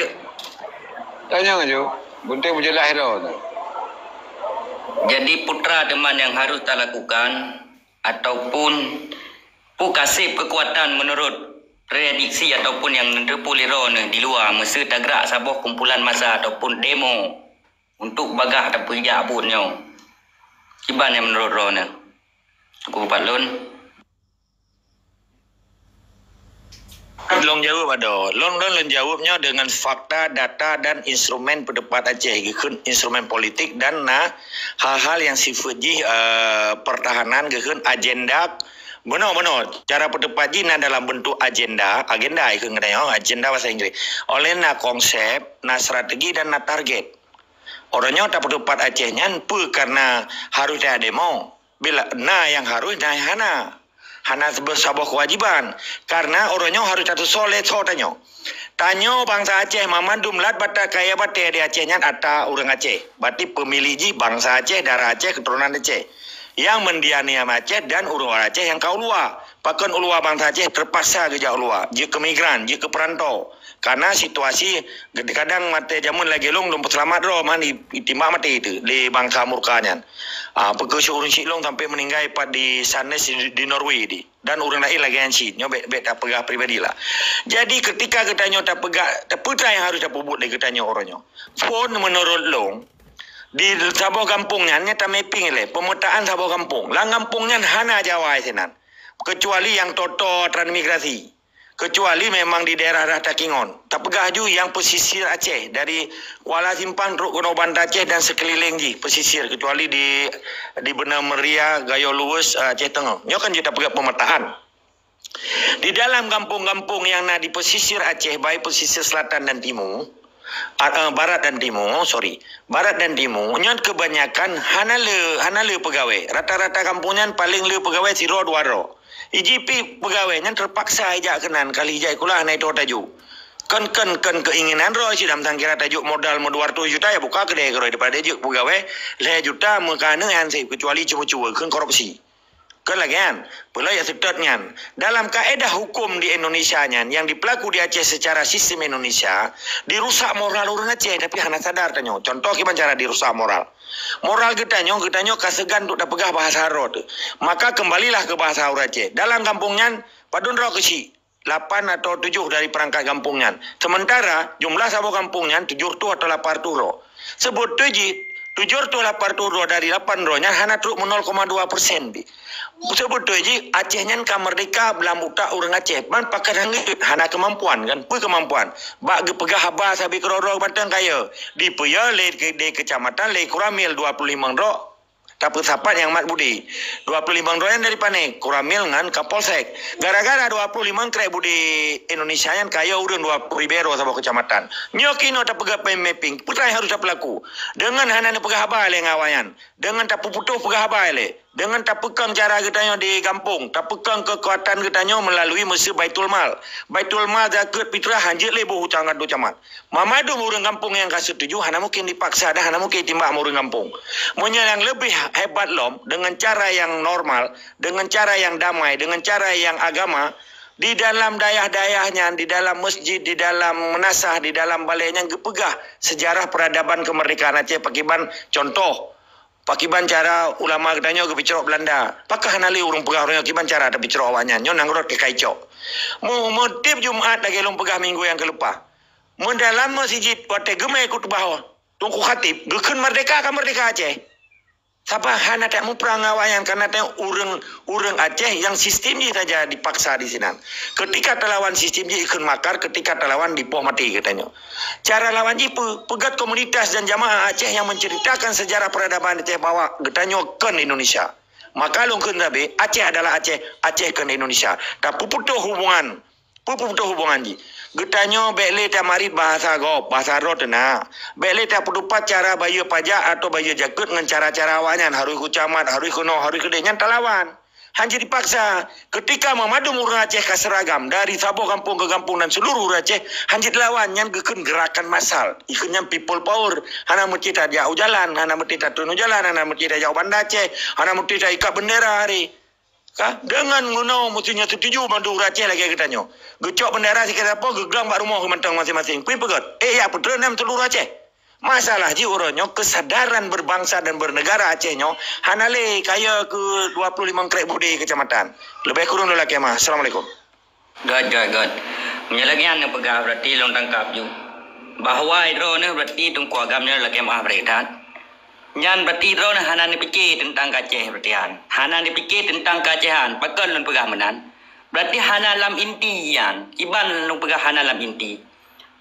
tanya aja, bunting berjelas dah. Jadi putra teman yang harus tak lakukan ataupun kasih kekuatan menurut prediksi ataupun yang terpuliro di luar mesti tak gerak sabuh kumpulan masa ataupun demo untuk bagah ataupun hijab abunnya. Gimana menurut Rona? Aku Patlun. Long jawab ada. Long jawabnya dengan fakta, data dan instrumen pendapat Aceh, instrumen politik dan hal-hal yang sifatnya pertahanan, agenda. Benar. Cara pendapat ini dalam bentuk agenda agenda bahasa Inggris. Oleh konsep, strategi dan target. Orangnya tak pendapat Acehnya karena harus ada demo. Bila yang harus hana sebuah kewajiban karena orangnya harus satu soleh tanyo bangsa Aceh mamandum lat bata kaya bate di Acehnya ata orang Aceh berarti pemilih bangsa Aceh darah Aceh keturunan Aceh yang mendiami Aceh dan orang Aceh yang kau luar pakan ulua bangsa Aceh terpaksa ke jauh luar jika migran jika perantau karena situasi kadang mati jamun lagi long selamat roh mani timbang mati itu di bangsa murkanya pekerja urun silong sampai meninggal di sana di Norway di dan urun lain lagi yang si nyobek tak pegah pribadi lah. Jadi ketika kita nyota pegah putra yang harus dapat buat lagi kita orangnya pun menurut long di Sabah kampungnya nyata mapping le pemetaan Sabah kampung lang kampungnya hana Jawa senan kecuali yang toto transmigrasi. Kecuali memang di daerah Takingon. Tak pegah ju yang pesisir Aceh. Dari Kuala Simpang, Rukun Banda Aceh dan sekeliling ji pesisir. Kecuali di Benar Meria, Gayo Luwes, Aceh Tengah. Nyo kan kita pegah pemetaan. Di dalam kampung-kampung yang di pesisir Aceh, baik pesisir selatan dan timur, barat dan timur, nyo kebanyakan hanale pegawai. Rata-rata kampungnya paling le pegawai si ro 2 ro. IGP pegawainya terpaksa ajak kenan kali ijak kulah naik tajuk. Kan keinginan roh si dalam sangkira tajuk modal 200 juta ya buka kedai roh daripada tajuk pegawai 1 juta mekana ansip kecuali cuma-cuma kan korupsi. Kan lagi kan? Pula ya setutnya. Dalam kaedah hukum di Indonesia yang dipelaku di Aceh secara sistem Indonesia, dirusak moral orang Aceh tapi hana sadar tanyo. Contoh gimana cara dirusak moral. Moral kita nyo kasegan untuk dapegah bahasa roh tu. Maka kembalilah ke bahasa orang Aceh. Dalam kampungnya padun roh kesi 8 atau 7 dari perangkat kampungnya. Sementara jumlah sabuk kampungnya 7 atau 8 roh. Sebut 7 atau 8 roh dari 8 rohnya hana truk 0,2%. Sebetulnya Acehnya kan merdeka belam utak orang Aceh. Man pakai hangit hana kemampuan kan. Apa kemampuan? Bak pegah habas habis kerorok batang kaya. Di Puya le di kecamatan le kuramil 25 roh. Tapi sapat yang mat budi 25 roh yang dari pane kuramil ngan Kapolsek. Gara-gara 25 krek budi Indonesia yang kaya urun 20 bero sama kecamatan. Nyokino tak pegah mapping. Putra yang harus tak pelaku. Dengan hana pegah habas le ngawayan. Dengan tak puputuh pegah habas le. Dengan tak pegang cara katanya di kampung, tak pegang kekuatan katanya melalui masa Baitul Mal. Baitul Mal zakat fitrah hanjit lebo hutang adu camat. Mamadu orang kampung yang kasih setuju, hana mungkin dipaksa dah, hana mungkin timbak orang kampung. Munya yang lebih hebat lom, dengan cara yang normal, dengan cara yang damai, dengan cara yang agama, di dalam dayah-dayahnya, di dalam masjid, di dalam menasah, di dalam baliknya gepegah sejarah peradaban kemerdekaan Aceh. Pakiban contoh, pakiban cara ulama katanya ke bicara Belanda. Pakah nali urung pegah orang pakiban cara ada bicara awaknya. Nyon nangrot ke kaicok. Mu tip Jumaat lagi long pegah minggu yang kelupa. Mu dalam masjid wate gemai ikut bawah. Tungku khatib, gekun merdeka kan merdeka Aceh. Siapa hana tak mau perang awayan karena tak urang Aceh yang sistemnya saja dipaksa di sini. Ketika terlawan sistemnya ikut makar, ketika terlawan dipoh mati katanya. Cara lawan jipu pegat komunitas dan jamaah Aceh yang menceritakan sejarah peradaban Aceh bawa katanya ke Indonesia. Maka lungkun nabi Aceh adalah Aceh, Aceh ke Indonesia. Tak puputuh hubungan ji. Getanyo bele ta marit bahasa gop, bahasa rotena. Bele ta pedupat cara bayar pajak atau bayar jakut dengan cara-cara awanyan. Harus ku camat, harus ku no, harus ku denyan talawan. Hanya dipaksa. Ketika memadu murah Aceh ke seragam. Dari Sabah kampung ke kampung dan seluruh Aceh. Hanya lawan yang gekun gerakan massal. Ikunnya people power. Hana mesti tak jauh jalan. Hana mesti tak tunu jalan. Hana mesti tak jauh Banda Aceh. Hana mesti tak ikat bendera hari. Dengan ngono mestinya setuju mandu Aceh lagi katanya. Gecok bendera sikit apa geglang bak rumah kementang masing-masing. Kui pegat. Ya putra nam seluruh Aceh. Masalah ji orangnya kesadaran berbangsa dan bernegara Acehnya hanale kaya ke 25 krek budi kecamatan. Lebih kurang dulu lagi mah. Assalamualaikum. God. Menyalagian yang pegah berarti long tangkap ju. Bahwa itu ne berarti tungku agamnya lagi mah beredat. Nyan berarti ro nah hanan dipikir tentang Aceh berartian. Hanan dipikir tentang Acehan, pakai lun pegah menan. Berarti hana lam inti yan. Iban lun pegah hana lam inti.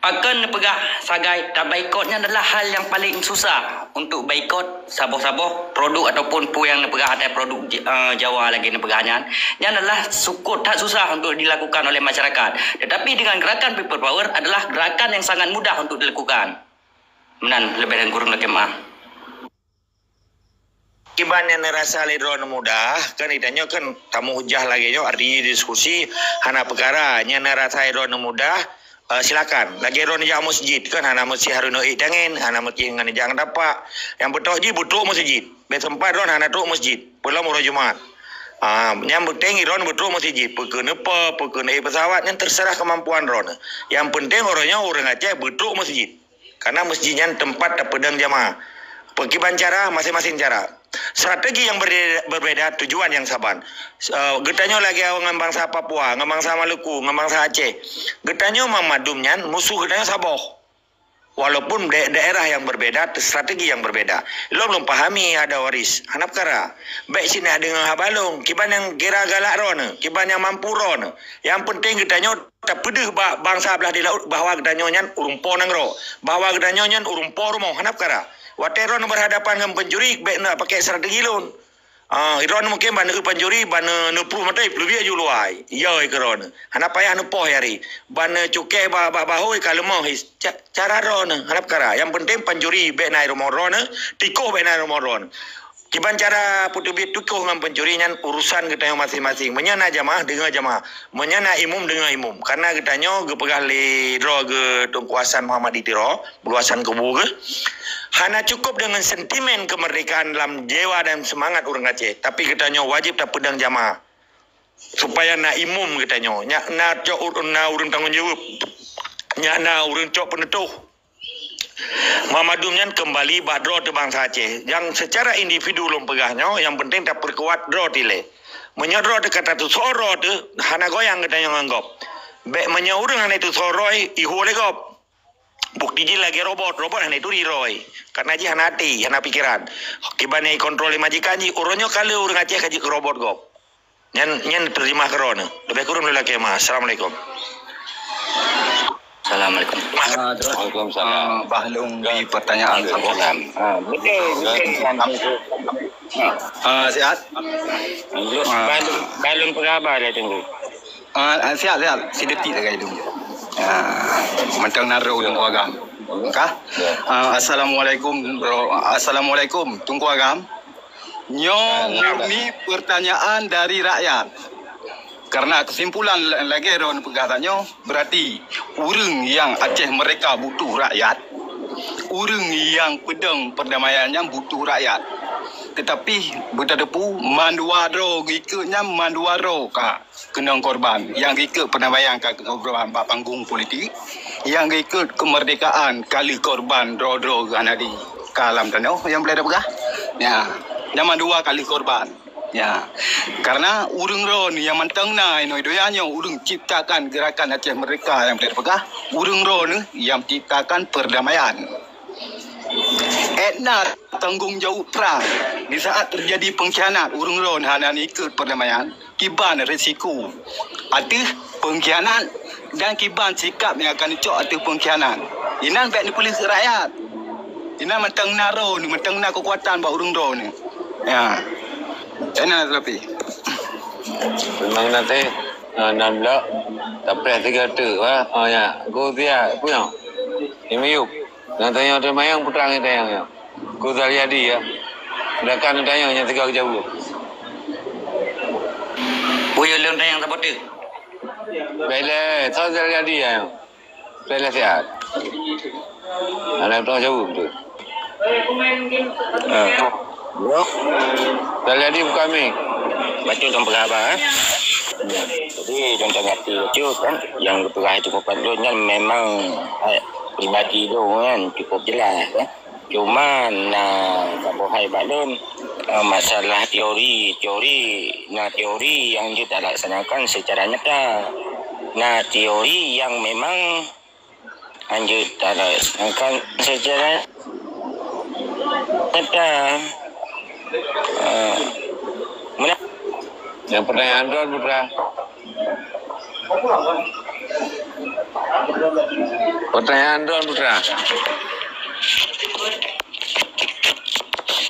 Pakai pegah sagai tak baikotnya adalah hal yang paling susah untuk baikot sabah-sabah produk ataupun pu yang pegah ada produk Jawa lagi pegahnya. Yang adalah sukut tak susah untuk dilakukan oleh masyarakat. Tetapi dengan gerakan people power adalah gerakan yang sangat mudah untuk dilakukan. Menan lebih dan kurang lagi mah. Kiban yang rasa lidron mudah kan itanya kan tamu hujah lagi yo arti diskusi hana perkara nya rasa lidron mudah silakan lagi ron ja masjid kan hana mesti haruna idangin hana mesti ngan jangan dapat yang betul ji butuh masjid be tempat ron hana tu masjid pulang murah Jumat yang penting ron betul masjid pekene pesawat yang terserah kemampuan ron yang penting orangnya orang Aceh betul masjid karena masjidnya tempat pedang jamaah pekiban cara masing-masing cara. Strategi yang berbeda, tujuan yang saban. Getanyo lagi orang bangsa Papua, bangsa Maluku, bangsa Aceh. Getanyo mamadumnya musuh getanyo Sabah. Walaupun daerah yang berbeda, strategi yang berbeda. Lo belum pahami ada waris. Hanap kara. Baik sini ada dengan habalung. Kiban yang kira galak ron, kiban yang mampu ron. Yang penting getanyo tak pedih bangsa belah di laut bahwa getanyo nyan urumpo nangro. Bahwa getanyo nyan urumpo rumah. Hanap kara. Wateron berhadapan dengan pencuri, baik nak pakai strategi lon. Iron mungkin bana pencuri, bana nepru matai pelubia juluai. Ya iron. Hanap payah nepoh hari. Bana cukai bahoi kalau mau cara ron. Hanap kara. Yang penting pencuri baik nak rumah ron, tikoh baik nak rumah ron. Kiban cara putu biat tukuh dengan pencuri nyan urusan kita yang masing-masing. Menyana jamaah dengan jamaah. Menyana imum dengan imum. Karena kita nyo gepegah li dro ge tungkuasan Muhammad Itiro, beluasan kebu ge. Hana cukup dengan sentimen kemerdekaan dalam jiwa dan semangat orang Aceh. Tapi kita nyo wajib tak pedang jamaah. Supaya na imum kita nyo. Nyak na cok na urun tanggung jawab. Nyak na urun cok penetuh. Mamadumnya kembali badro te bangsa Aceh. Yang secara individu lom pegahnya, yang penting tak perkuat dro tile. Menyodro te kata tu soro te, hana goyang kita yang anggap. Bek menyaurang hana itu soroi, ihu legop. Bukti ji lagi robot hana itu diroi. Karena ji hana hati, hana pikiran. Kibane kontrol majikan ji, uronyo kali urang Aceh kaji ke robot gop. Nyan terima kerona. Lebih kurang dulu lagi mas. Assalamualaikum. Assalamualaikum. Waalaikumsalam. Bahlung di pertanyaan sahabat. Sihat? Balung perabar dah tunggu. Sihat. Si detik dah kaya dulu. Mentang naruh tunggu agam. Kah? Assalamualaikum bro. Assalamualaikum tunggu agam. murni pertanyaan dari rakyat. Karena kesimpulan lagi ron pegatannya berarti orang yang Aceh mereka butuh rakyat. Orang yang pedang perdamaiannya butuh rakyat. Tetapi berdepu manduaro ikutnya manduaro ka kenang korban yang ikut perdamaian ka korban panggung politik yang ikut kemerdekaan kali korban dro ganadi kalam tanah yang boleh pegah ya yang dua kali korban ya karena urung ron yang mantang na ino doyanyo urung ciptakan gerakan Aceh mereka yang boleh pegah urung ron yang ciptakan perdamaian. Etna tanggung jawab perang di saat terjadi pengkhianat urung ron hanan ikut perdamaian kiban risiko atau pengkhianat dan kiban sikap yang akan dicok atau pengkhianat inan baik dipulis rakyat inan mentang naro ni mentang na kekuatan ba urung ron ni ya enak lebih memang nanti nan blok tapi tiga tu ya go dia punya ini yuk nanti yang termayang putrang itu yang ku terjadi ya lekan tanya yang tiga jauh Puyo leon yang tak betul. bela tahu terjadi ya bela sihat anak tu jauh betul terjadi bukan mik Betul tuan pengabar. Jadi contoh hati lucu kan yang ketua itu Padlun kan memang pribadi tu kan cukup jelas kan. Cuma tak boleh Padlun masalah teori yang kita laksanakan secara nyata. Teori yang memang lanjut laksanakan secara nyata. yang pertanyaan Don putra pertanyaan Don putra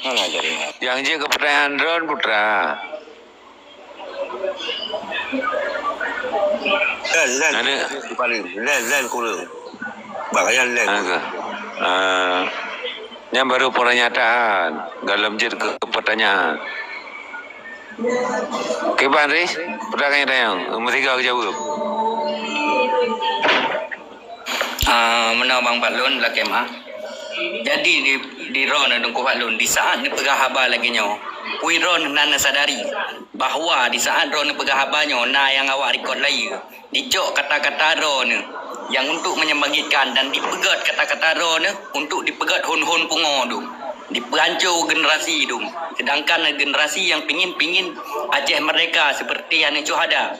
Mana jadi yang je ke pertanyaan Don putra ada paling len kurang bakayan len yang baru pernyataan dalam jid ke pertanyaan Kiban Riz, pertanyaan tayang, nombor 3 aku jawab. Mana Bang Padlun lah kemah. Jadi di ron dengku Padlun di saat ni pegah habar lagi nyo. Kui ron nana sadari bahawa di saat ron pegah habarnya na yang awak rekod lagi. Dicok kata-kata ron yang untuk menyembangitkan dan dipegat kata-kata ron untuk dipegat hon-hon pungo tu. Diperancur generasi tu. Sedangkan generasi yang pingin Aceh mereka seperti yang Cuhada.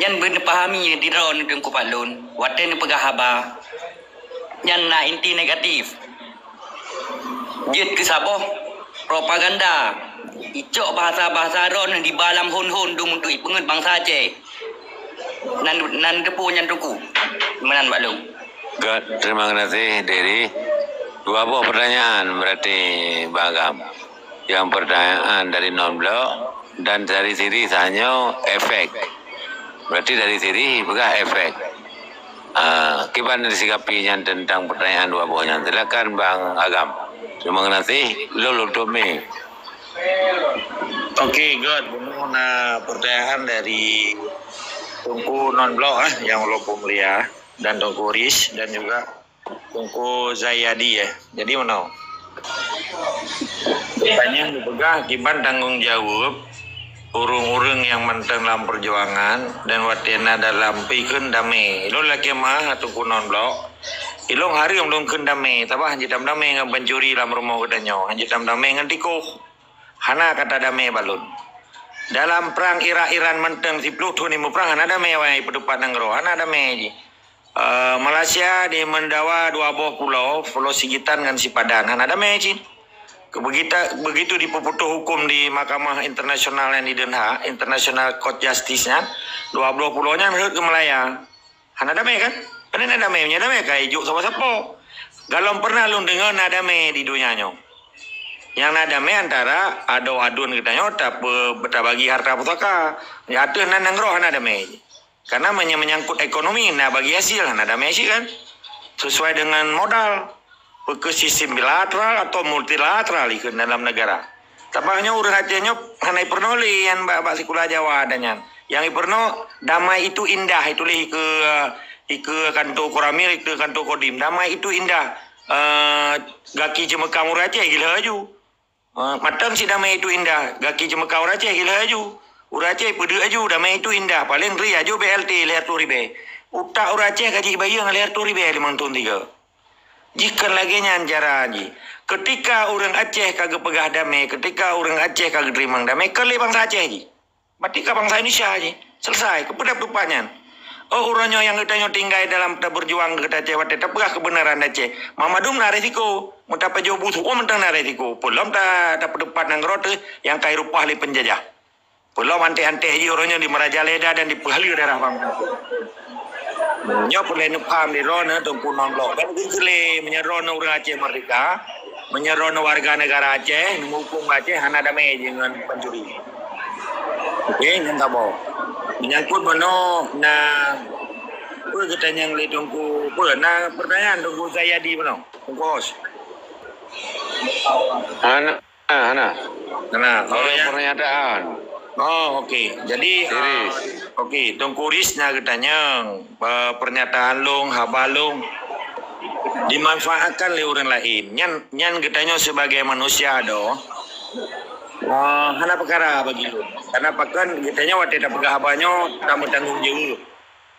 Yang benar pahami di ron dengku Padlun. Watan ni pegah habar. Yang nak inti negatif. Jid ke saboh propaganda. Icok bahasa-bahasa ron di balam hon-hon tu untuk ipengut bangsa Aceh. Nan depu nyan duku. Menan Padlun. Terima kasih Dedi. Dua buah pertanyaan berarti Bagam. Yang pertanyaan dari non-blok dan dari siri hanya efek. Berarti dari siri pegah efek. Kiban disikapinya tentang pertanyaan dua buahnya. Silakan Bang Agam. Terima kasih. Lolo Tome. Oke, good. Pertanyaan dari Tungku non-blok yang lupa mulia dan Tungku Riz dan juga Tungku Zayadi ya. Jadi mana? Pertanyaan dipegang kiban tanggung jawab urung-urung yang mentang dalam perjuangan dan watena dalam pikun damai. Ilo laki mah atau kunon blok. Ilong hari yang belum kendamai. Tapi hanji tam damai ngan pencuri dalam rumah kedanyo. Hanji tam damai ngan tikuh. Hana kata damai balun. Dalam perang Iran mentang 10 tahun ni perang hana damai wai pedupat nangro. Hana damai je. Malaysia di mendawa dua buah pulau Sigitan dengan Sipadan. Ada mecin. Begitu diputuh hukum di Mahkamah Internasional yang di Den Haag, International Court Justice-nya, dua buah pulaunya menurut ke Malaya. Ada me kan? Ada me kayak ijuk sama siapa. Galom pernah lu dengar nada me di dunianya. Yang nada me antara ado-adun kita nyota bagi harta putaka. Ya atuh nan nangro nada me. Karena menyangkut ekonomi, bagi hasil, ada messi kan, sesuai dengan modal, ke sistem bilateral atau multilateral ikut dalam negara. Tapaknya urang Acehnya hanai pernoli yang bak sekolah Jawa adanya. Yang iperno damai itu indah itu lih ke kantor Koramil ke kantor Kodim. Damai itu indah. Gaki Jemekam urang Aceh gila aju. Matang si damai itu indah. Gaki Jemekam urang Aceh gila aju. Urang Aceh pede aju damai itu indah. Paling ri aju BLT leher tu ribe. Utak urang Aceh gaji bayang leher tu ribe 5 tahun 3. Jika lagi nyanjara aji. Ketika orang Aceh kagak pegah damai, ketika orang Aceh kagak terima damai, kali bangsa Aceh ji. Batika bangsa Indonesia ji. Selesai, kepedap rupanya. Oh orangnya yang kita tinggal dalam kita berjuang kita Aceh, kita pegah kebenaran Aceh. Mamadum na resiko, mutapa jauh butuh, mentang na resiko. Belum tak pendapat nang rote yang kai rupah li penjajah. Belum ante-ante ji orangnya di Merajaleda dan di Pehali daerah bangsa. Nyo boleh nupam di rona tungku nonglok. Dan gile menyerona orang Aceh merdeka. Menyerona warga negara Aceh, menghukum Aceh hana damai dengan pencuri. Oke, yang tak mau. Menyangkut mana na, kita yang li tunggu, na pertanyaan tunggu saya di mana? Tunggu host. Ana. Kalau yang pernyataan. Oh, okey. Jadi okey, tunggu risnya katanya pernyataan long, habalong dimanfaatkan oleh orang lain. Nyan katanya sebagai manusia doh. Hana perkara bagi lu. Karena pakan katanya waktu tak pegah abanyo tamu tanggung jawab.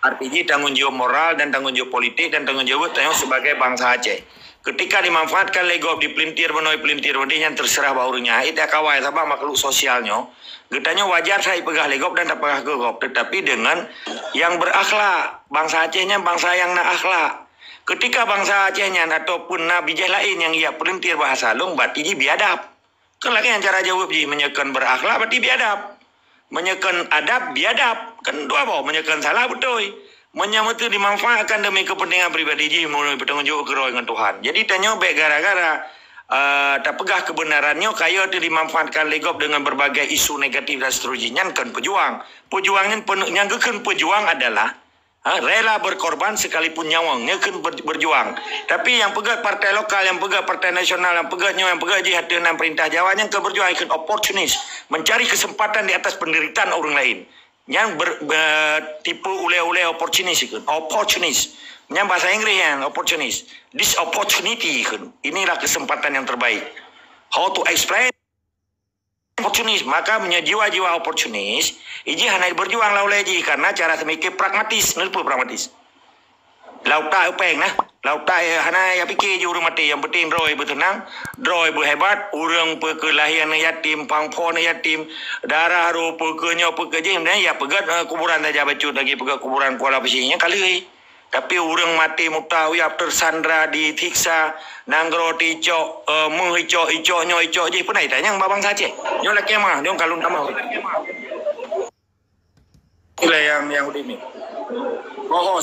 Artinya tanggung jawab moral dan tanggung jawab politik dan tanggung jawab katanya sebagai bangsa Aceh. Ketika dimanfaatkan legop dipelintir menoi pelintir yang terserah baurnya itu kawai sama makhluk sosialnya. Katanya wajar saya pegah legop dan tak pegah gegop, tetapi dengan yang berakhlak. Bangsa Acehnya bangsa yang nak akhlak. Ketika bangsa Acehnya ataupun bijah lain yang ia pelintir bahasa long, berarti dia biadab. Kan lagi yang cara jawab dia menyekan berakhlak berarti biadab. Menyekan adab biadab. Kan dua apa? Menyekan salah betul. Menyambut itu dimanfaatkan demi kepentingan pribadi dia melalui bertanggung jawab keroy dengan Tuhan. Jadi tanya baik gara-gara tak pegah kebenarannya kaya itu dimanfaatkan legop dengan berbagai isu negatif dan seterusnya kan pejuang. Pejuangnya yang pejuang adalah rela berkorban sekalipun nyawangnya kan berjuang. Tapi yang pegat partai lokal, yang pegat partai nasional, yang pegatnya yang pegat jihad dengan perintah Jawa yang berjuang kan opportunis, mencari kesempatan di atas penderitaan orang lain. Yang tipe ule-ule opportunis kan, opportunis. Yang bahasa Inggris yang opportunis. This opportunity kan. Inilah kesempatan yang terbaik. How to explain opportunis, maka jiwa-jiwa opportunis iji hanai berjuang lauleji karena cara semikir pragmatis, nelpu pragmatis. Lauta upeng nah, lauta hanai ya pikir je urang mati yang penting roy bertenang, roy berhebat, urang perkelahian yatim, pangpon yatim, darah ro perkenya perkeje ya pegat kuburan saja bacut lagi pegat kuburan Kuala Pesingnya kali. Tapi urang mati mutawiyab tersandra disiksa nanggro ticok menghicok-icoknya icok je pernah tanya babang saja. Nyo la kemah, nyo kalun tamah. Ila yang udah ini. Oh,